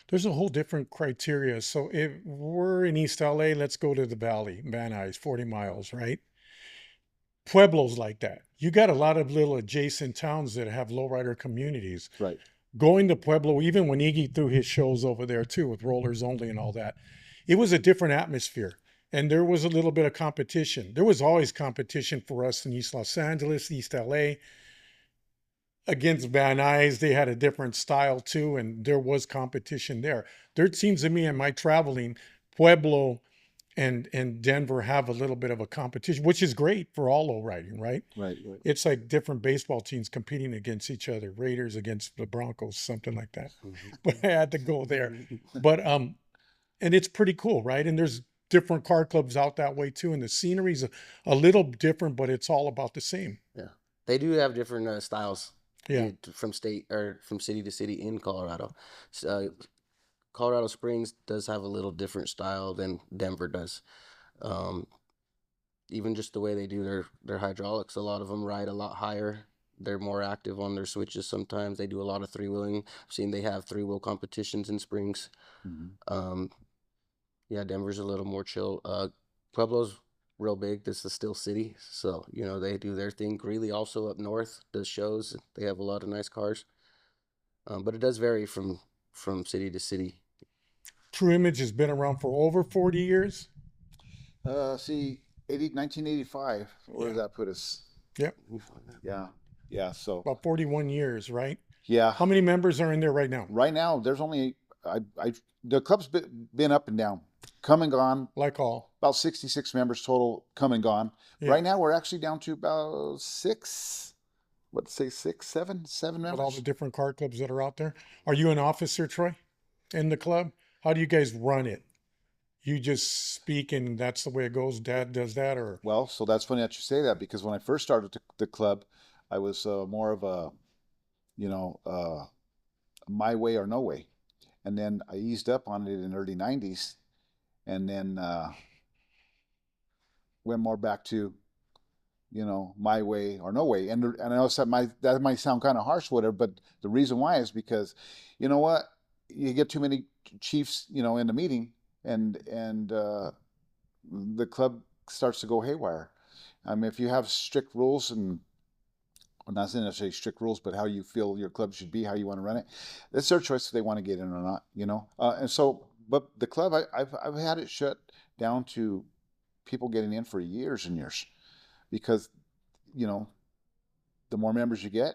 There's a whole different criteria. So if we're in East LA, let's go to the Valley, Van Nuys, 40 miles, right? Pueblos like that. You got a lot of little adjacent towns that have lowrider communities. Right. Going to Pueblo, even when Iggy threw his shows over there too, with Rollers Only and all that, it was a different atmosphere. And there was a little bit of competition. There was always competition for us in East Los Angeles, East LA. Against Van Nuys, they had a different style too, and there was competition there. There it seems to me in my traveling, Pueblo and Denver have a little bit of a competition, which is great for all low riding, right? Right. Right. It's like different baseball teams competing against each other, Raiders against the Broncos, something like that. But I had to go there. But and it's pretty cool, right? And there's different car clubs out that way too, and the scenery's a little different, but it's all about the same. Yeah, they do have different styles. Yeah. From state or from city to city in Colorado. Colorado Springs does have a little different style than Denver does. Um, Even just the way they do their hydraulics, a lot of them ride a lot higher. They're more active on their switches sometimes. They do a lot of three-wheeling. I've seen they have three-wheel competitions in Springs. Mhm. Um, yeah, Denver's a little more chill. Pueblo's real big. This is still city, so they do their thing. Greeley also up north does shows. They have a lot of nice cars, but it does vary from city to city. True Image has been around for over 40 years. See, 1985. Where Yeah. does that put us? Yep. Yeah, yeah. So About 41 years, right? yeah, How many members are in there right now? right now there's only the club's been up and down, come and gone. Like all. About 66 members total, come and gone. Yeah. Right now we're actually down to about six. Let's say seven With all the members. different car clubs that are out there. Are you an officer, Troy, in the club? How do you guys run it? You just speak and that's the way it goes. Dad does that, or Well, so that's funny that you say that because when I first started the club, I was more of a, you know, my way or no way. And then I eased up on it in the early 90s and then went more back to, my way or no way. And I know that might sound kind of harsh, whatever, but the reason why is because, you know what, you get too many chiefs, in the meeting, and the club starts to go haywire. I mean, if you have strict rules and well, not necessarily strict rules, but how you feel your club should be, how you want to run it, it's their choice if they want to get in or not. And so, but the club, I've had it shut down to people getting in for years and years because, you know, the more members you get,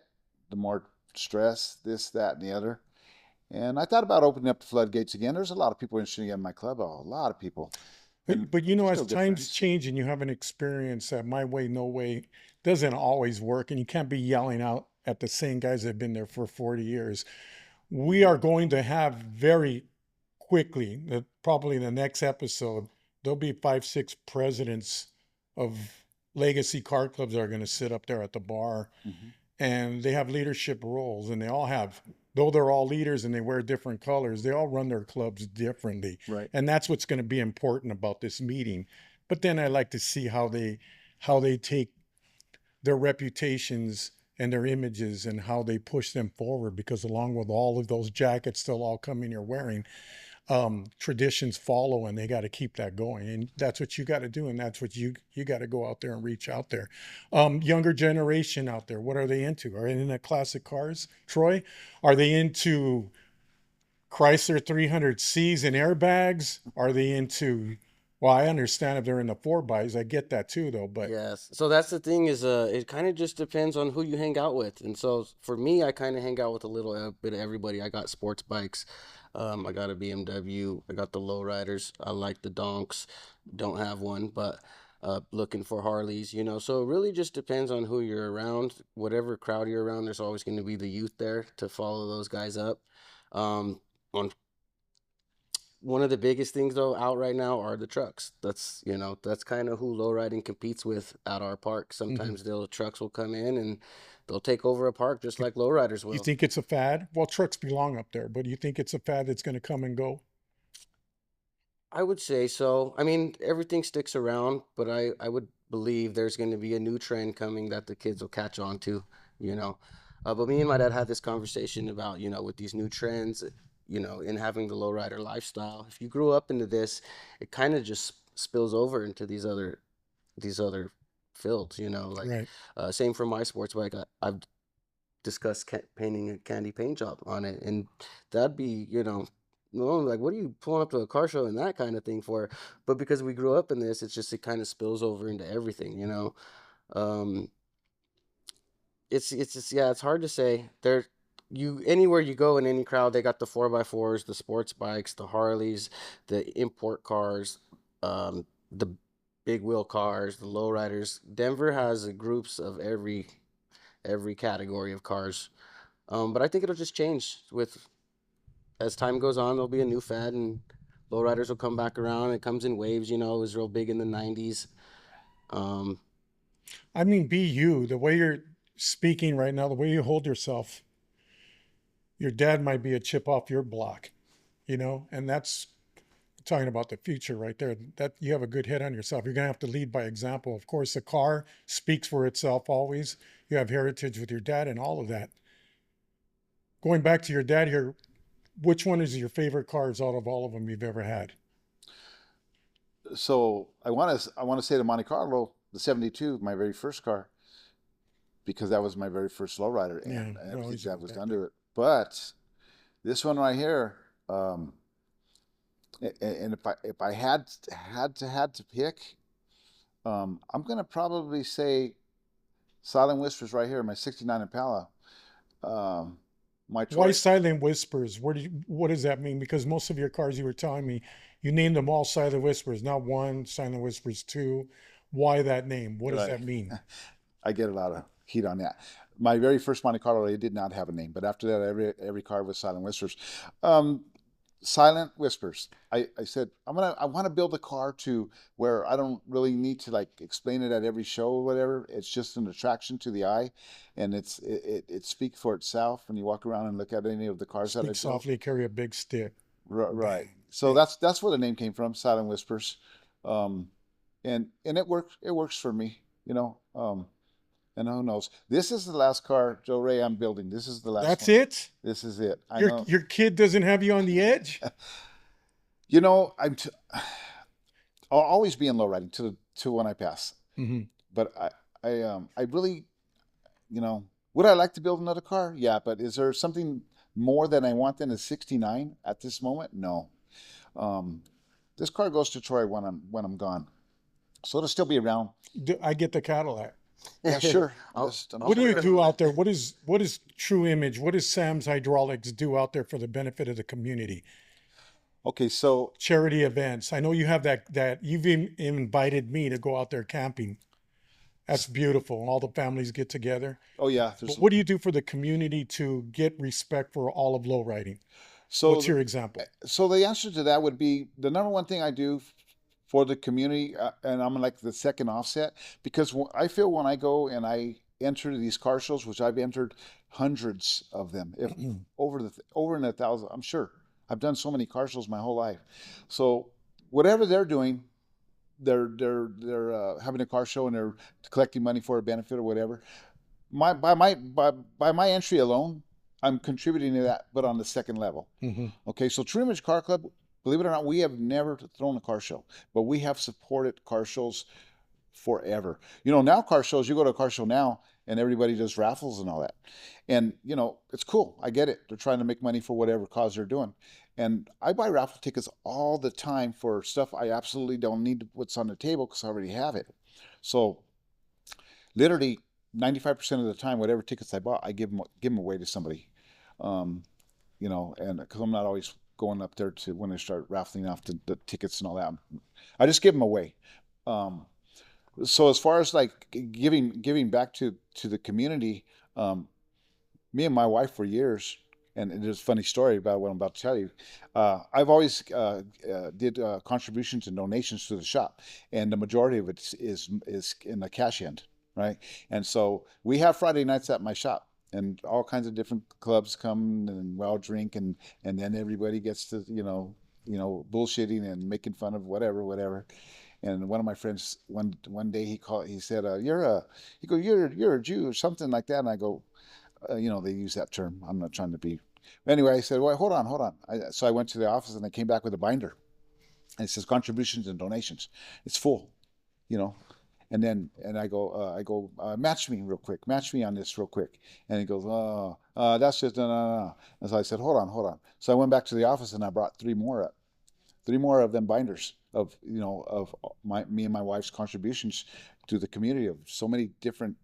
the more stress, this, that, and the other. And I thought about opening up the floodgates again. There's a lot of people interested in my club, a lot of people. And but we're as still good times friends. change and you have an experience that my way, no way doesn't always work, and you can't be yelling out at the same guys that have been there for 40 years. We are going to have very quickly, probably in the next episode, there'll be 5, 6 presidents of legacy car clubs that are going to sit up there at the bar, Mhm. and they have leadership roles, and they all have, though they're all leaders and they wear different colors, they all run their clubs differently. Right. And that's what's going to be important about this meeting. But then I like to see how they take their reputations and their images and how they push them forward, because along with all of those jackets they'll all come in here wearing, traditions follow, and they got to keep that going, and that's what you got to do, and that's what you got to go out there and reach out there. Younger generation out there, what are they into? Are they into classic cars, Troy? Are they into Chrysler 300Cs and airbags? Are they into, well, I understand if they're in the 4xs, I get that too though, but Yes. So that's the thing is, it kind of just depends on who you hang out with. And so for me, I kind of hang out with a little bit of everybody. I got sports bikes. I got a BMW. I got the Lowriders. I like the donks. Don't have one, but looking for Harleys. So it really just depends on who you're around. Whatever crowd you're around, there's always going to be the youth there to follow those guys up. On One of the biggest things though out right now are the trucks. That's kind of who lowriding competes with at our park. Sometimes the trucks will come in and they'll take over a park just like lowriders you will. think it's a fad? Well, trucks belong up there, but do you think it's a fad that's going to come and go? I would say so. I mean, everything sticks around, but I would believe there's going to be a new trend coming that the kids will catch on to, you know. But me and my dad had this conversation about, with these new trends, in having the lowrider lifestyle. If you grew up into this, it kind of just spills over into these other fields, like Right. same for my sports bike. I've discussed painting a candy paint job on it, and that'd be, no, like, what are you pulling up to a car show and that kind of thing for? But because we grew up in this, it kind of spills over into everything. Um, it's just, yeah, it's hard to say. Anywhere you go in any crowd, they got the 4x4s, the sports bikes, the Harleys, the import cars, the big wheel cars, the lowriders. Denver has groups of every category of cars. But I think it'll just change with as time goes on. There'll be a new fad, and lowriders will come back around. It comes in waves. It was real big in the '90s. Um, I mean, be you. The way you're speaking right now, the way you hold yourself, your dad might be a chip off your block, and that's talking about the future right there. That you have a good head on yourself. You're gonna have to lead by example. Of course, the car speaks for itself always. You have heritage with your dad and all of that. Going back to your dad here, which one is your favorite cars out of all of them you've ever had? So I want to say the Monte Carlo, the '72, my very first car, because that was my very first lowrider, Yeah, and we everything always that have was that. done to it. But this one right here, and if I had to pick, I'm gonna probably say Silent Whispers right here, my '69 Impala. Um, my Why toy. silent whispers? What does that mean? Because most of your cars, you were telling me, you named them all silent whispers, not one, silent whispers two. Why that name? What does Right. that mean? I get a lot of heat on that. My very first Monte Carlo, it did not have a name, but after that, every car was Silent Whispers. Um, Silent Whispers. I said I want to build a car to where I don't really need to like explain it at every show or whatever. It's just an attraction to the eye, and it speaks for itself when you walk around and look at any of the cars that I Speak built. softly, carry a big stick. Right. Bang. So that's where the name came from, Silent Whispers. Um, and it works for me, you know. And who knows? This is the last car, Joe Ray, I'm building. This is the last That's one. it? This is it. I Your know. your kid doesn't have you on the edge? You know, I'll always be in low riding to when I pass. Hmm. But I really, you know, would I like to build another car? Yeah, but is there something more than I want than a '69 at this moment? No. Um, this car goes to Troy when I'm gone, so it'll still be around. I get the Cadillac. Yeah, sure. I'll, Just I'm I'll What do sure. you put it do on out that. there? What is True Image? What does Sam's Hydraulics do out there for the benefit of the community? Okay, so Charity events. I know you have that you've invited me to go out there camping. That's beautiful. All the families get together. oh yeah, But what do you do for the community to get respect for all of low riding? What's so your example? So the answer to that would be the number one thing I do for the community, and I'm like the second offset, because I feel when I go and I enter these car shows, which I've entered hundreds of them, if over in 1,000, I'm sure. I've done so many car shows my whole life. So whatever they're doing, they're having a car show and they're collecting money for a benefit or whatever. By my entry alone, I'm contributing to that, but on the second level. Hmm. Okay, so True Image Car Club, believe it or not, we have never thrown a car show, but we have supported car shows forever. Now car shows, you go to a car show now and everybody does raffles and all that. And, it's cool. I get it. They're trying to make money for whatever cause they're doing. And I buy raffle tickets all the time for stuff I absolutely don't need to what's on the table because I already have it. So literally 95% of the time, whatever tickets I bought, I give them away to somebody. Um, and because I'm not always going up there to when they start raffling off the tickets and all that, I just give them away. Um, so as far as like giving back to the community, um, me and my wife for years, and there's a funny story about what I'm about to tell you. I've always did contributions and donations to the shop, and the majority of it is in the cash end, right? And so we have Friday nights at my shop, and all kinds of different clubs come and we all drink, and then everybody gets to bullshitting and making fun of whatever. And one of my friends one day he said, you're a Jew or something like that, and I go, they use that term. I'm not trying to be. Anyway, I said, well, hold on. So I went to the office and I came back with a binder. And it says contributions and donations. It's full, you know. And I go, match me real quick. Match me on this real quick. And he goes, that's just no. And so I said, hold on. So I went back to the office and I brought three more of them binders of me and my wife's contributions to the community of so many different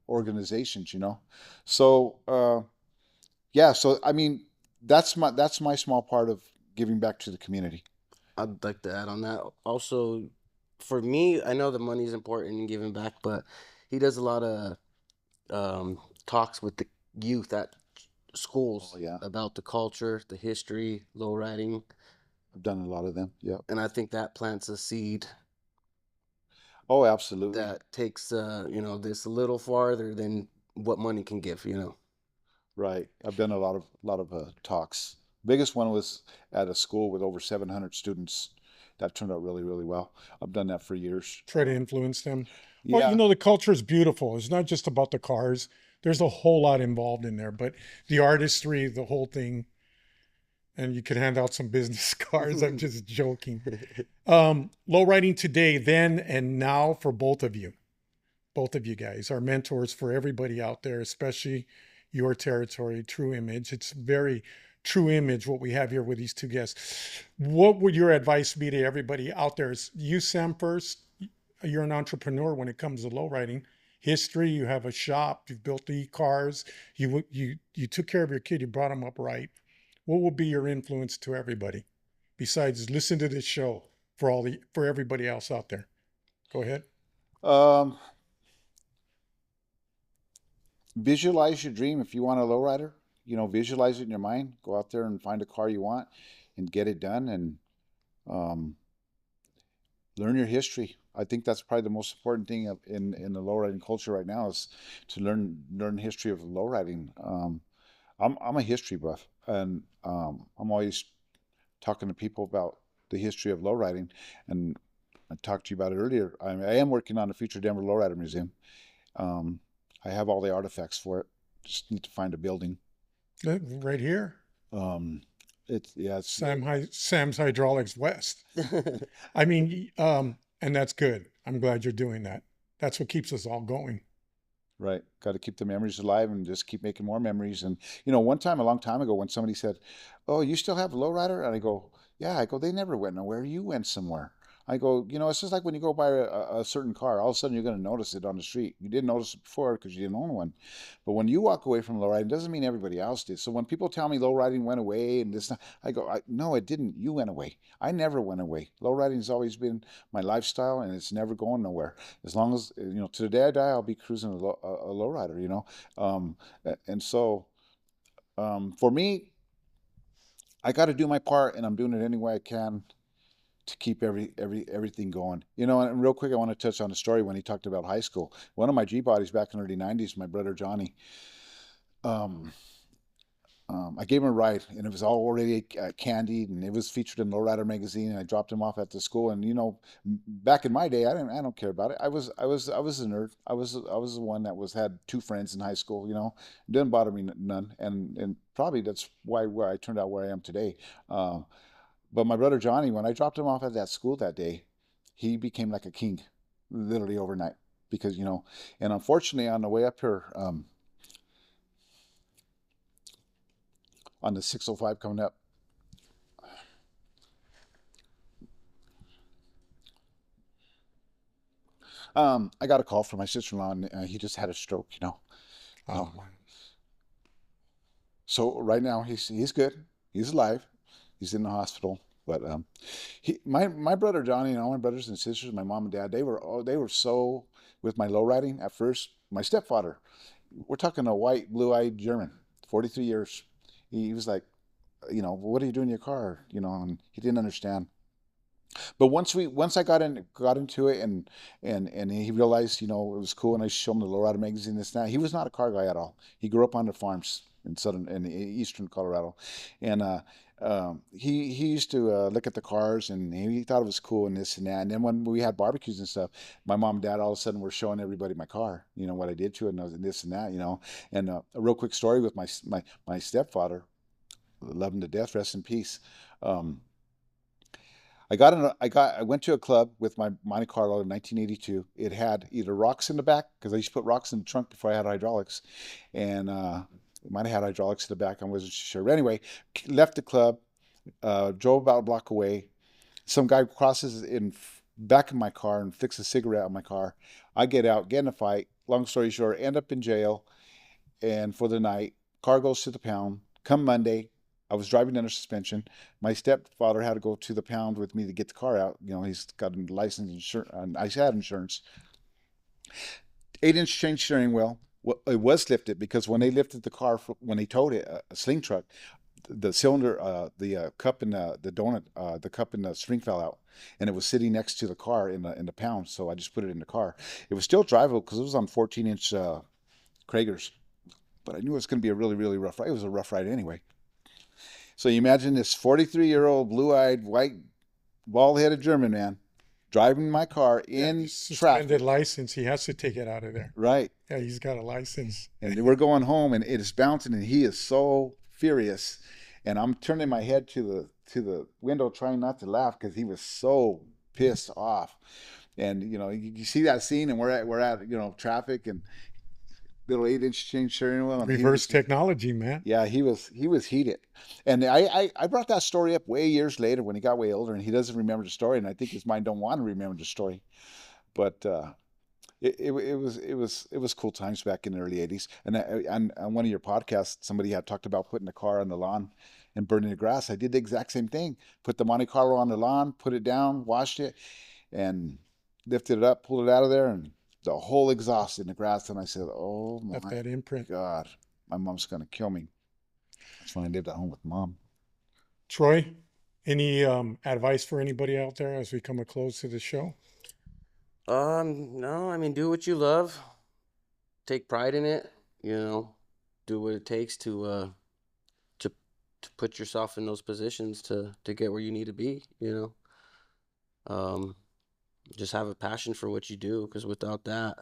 organizations. So yeah, so I mean that's my small part of giving back to the community. I'd like to add on that. Also, for me, I know the money is important in giving back, but he does a lot of talks with the youth at Oh schools yeah, about the culture, the history, low riding, I've done a lot of them. Yeah. and I think that plants a seed Oh, absolutely. that takes this a little farther than what money can give. Right. I've done a lot of talks. Biggest one was at a school with over 700 students, that turned out really, really well. I've done that for years. Try to influence them. Well, Yeah. the culture is beautiful. It's not just about the cars. There's a whole lot involved in there, but the artistry, the whole thing, and you could hand out some business cards. I'm just joking. Low riding today, then and now for both of you guys are mentors for everybody out there, especially your territory, True Image. It's very True Image what we have here with these two guests. What would your advice be to everybody out there? You, Sam, first. You're an entrepreneur when it comes to low riding. History, you have a shop, you've built the cars, you took care of your kid, you brought him up right. What would be your influence to everybody besides listen to this show for everybody else out there? Go ahead. Um, Visualize your dream. If you want a lowrider, visualize it in your mind. Go out there and find a car you want and get it done, and um, learn your history. I think that's probably the most important thing in the lowriding culture right now is to learn history of lowriding. I'm a history buff, and I'm always talking to people about the history of lowriding. And I talked to you about it earlier. I am working on the future Denver Lowrider Museum. I have all the artifacts for it. Just need to find a building. Right here. It's Sam's Hydraulics West. I mean, and that's good. I'm glad you're doing that. That's what keeps us all going. right. Got to keep the memories alive and just keep making more memories. And one time a long time ago when somebody said, "Oh, you still have a lowrider?" And I go, "Yeah." I go, "They never went nowhere. You went somewhere." I go, it's just like when you go buy a certain car, all of a sudden you're going to notice it on the street. You didn't notice it before because you didn't own one. But when you walk away from low riding, it doesn't mean everybody else did. So when people tell me low riding went away and this, I go, no, it didn't. You went away. I never went away. Low riding has always been my lifestyle, and it's never going nowhere. As long as, to the day I die, I'll be cruising a low rider, and so for me, I got to do my part, and I'm doing it any way I can to keep everything going. And real quick, I want to touch on a story when he talked about high school. One of my G bodies back in the early '90s, my brother Johnny, um, I gave him a ride, and it was all already candied, and it was featured in Lowrider magazine. And I dropped him off at the school, and back in my day, I don't care about it. I was a nerd. I was the one that had two friends in high school. It didn't bother me none, and probably that's why where I turned out where I am today. But my brother Johnny, when I dropped him off at that school that day, he became like a king, literally overnight. Because, and unfortunately on the way up here, on the 605 coming up, I got a call from my sister-in-law, and he just had a stroke. Oh, So right now he's good. He's alive. He's in the hospital. But my brother Johnny and all my brothers and sisters, my mom and dad, they were so with my low riding at first. My stepfather, we're talking a white, blue-eyed German, 43 years. He was like, what are you doing in your car? And he didn't understand. But once I got into it, and he realized, it was cool, and I showed him the Lowrider magazine, this and that. He was not a car guy at all. He grew up on the farms in eastern Colorado, and he used to look at the cars, and he thought it was cool and this and that. And then when we had barbecues and stuff, my mom and dad all of a sudden were showing everybody my car, what I did to it, and this and that, And a real quick story with my stepfather, love him to death, rest in peace. I went to a club with my Monte Carlo in 1982. It had either rocks in the back, because I used to put rocks in the trunk before I had hydraulics, and it might have had hydraulics in the back. I wasn't sure. But anyway, left the club, drove about a block away. Some guy crosses in back of my car and flicks a cigarette on my car. I get out, get in a fight. Long story short, end up in jail, and for the night. Car goes to the pound. Come Monday, I was driving under suspension. My stepfather had to go to the pound with me to get the car out. He's got a license, insurance, and I had insurance. 8-inch change steering wheel. It was lifted because when they lifted the car, when they towed it, a sling truck, the cylinder, the cup and the donut, the cup and the string fell out, and it was sitting next to the car in the pound. So I just put it in the car. It was still drivable because it was on 14-inch Kragers, but I knew it was going to be a really, really rough ride. It was a rough ride anyway. So you imagine this 43-year-old blue-eyed white bald-headed German man driving my car in Suspended traffic. license. He has to take it out of there. Right. Yeah, he's got a license. And we're going home, and it is bouncing, and he is so furious. And I'm turning my head to the window, trying not to laugh because he was so pissed off. And you see that scene, and we're at traffic and little 8-inch change steering wheel. And Reverse technology, man. Yeah, he was heated. And I brought that story up way years later when he got way older, and he doesn't remember the story, and I think his mind don't want to remember the story. But it was cool times back in the early 80s. And on one of your podcasts, somebody had talked about putting the car on the lawn and burning the grass. I did the exact same thing. Put the Monte Carlo on the lawn, put it down, washed it, and lifted it up, pulled it out of there, and the whole exhaust in the grass. And I said, oh my Left that imprint. God, my mom's going to kill me. That's when I lived at home with Mom. Troy, any advice for anybody out there as we come a close to the show? No, I mean, do what you love. Take pride in it, do what it takes to put yourself in those positions to get where you need to be, just have a passion for what you do, because without that,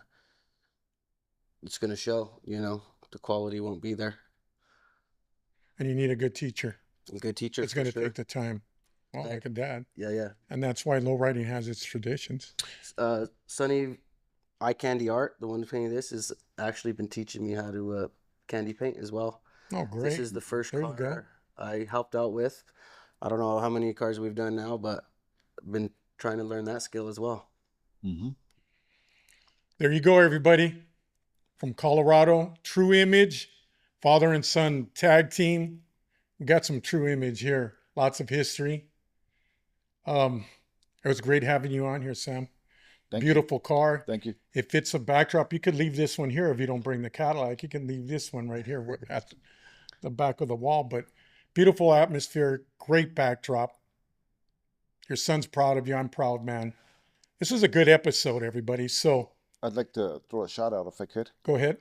it's going to show, the quality won't be there. And you need a good teacher. A good teacher. It's going to take the time. Well, like a dad. Yeah. And that's why Lowriding has its traditions. Sonny Eye Candy Art, the one painting this, has actually been teaching me how to candy paint as well. Oh, great. This is the first car I helped out with. I don't know how many cars we've done now, but I've been trying to learn that skill as well. Mm-hmm. There you go, everybody. From Colorado, True Image, father and son tag team. We got some True Image here. Lots of history. It was great having you on here, Sam. Beautiful car. Thank you. It fits a backdrop. You could leave this one here if you don't bring the Cadillac. You can leave this one right here at the back of the wall. But beautiful atmosphere, great backdrop. Your son's proud of you. I'm proud, man. This is a good episode, everybody. So I'd like to throw a shout out if I could. Go ahead.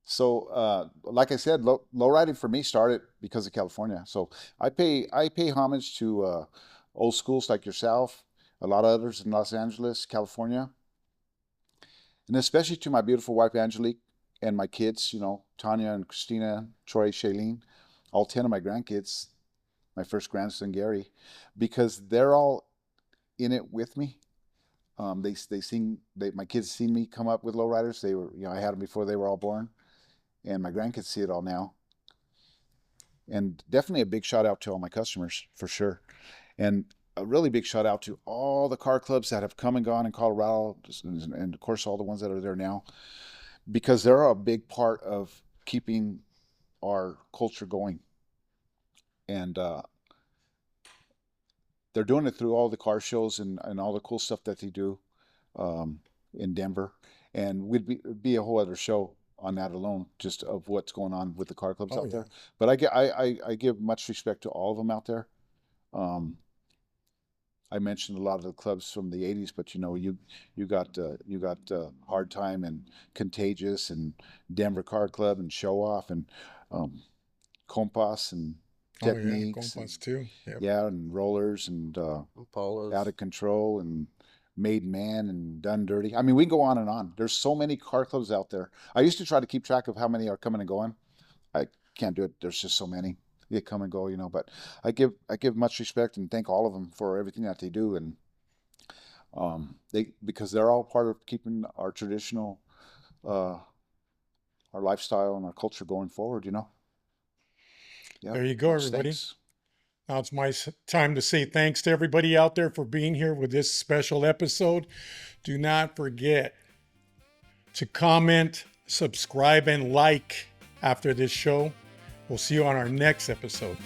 So, like I said, low riding for me started because of California. So I pay homage to old schools like yourself, a lot of others in Los Angeles, California, and especially to my beautiful wife Angelique and my kids. Tanya and Christina, Troy, Shailene, all 10 of my grandkids, my first grandson Gary, because they're all in it with me. My kids seen me come up with lowriders. They were, I had them before they were all born, and my grandkids see it all now. And definitely a big shout out to all my customers for sure, and a really big shout out to all the car clubs that have come and gone in Colorado, and of course all the ones that are there now, because they're a big part of keeping our culture going. And they're doing it through all the car shows and all the cool stuff that they do in Denver. And we'd be a whole other show on that alone, just of what's going on with the car clubs out there. But I give much respect to all of them out there. I mentioned a lot of the clubs from the 80s, but you got Hard Time and Contagious and Denver Car Club and Show Off and Compass and Techniques. Compass too. Yep. Yeah, and Rollers and Polos. Out of Control and Made Man and Done Dirty. I mean, we can go on and on. There's so many car clubs out there. I used to try to keep track of how many are coming and going. I can't do it. There's just so many. They come and go, but I give much respect and thank all of them for everything that they do, and because they're all part of keeping our traditional, our lifestyle and our culture going forward. Yeah. There you go, everybody. Thanks. Now it's my time to say thanks to everybody out there for being here with this special episode. Do not forget to comment, subscribe, and like after this show. We'll see you on our next episode.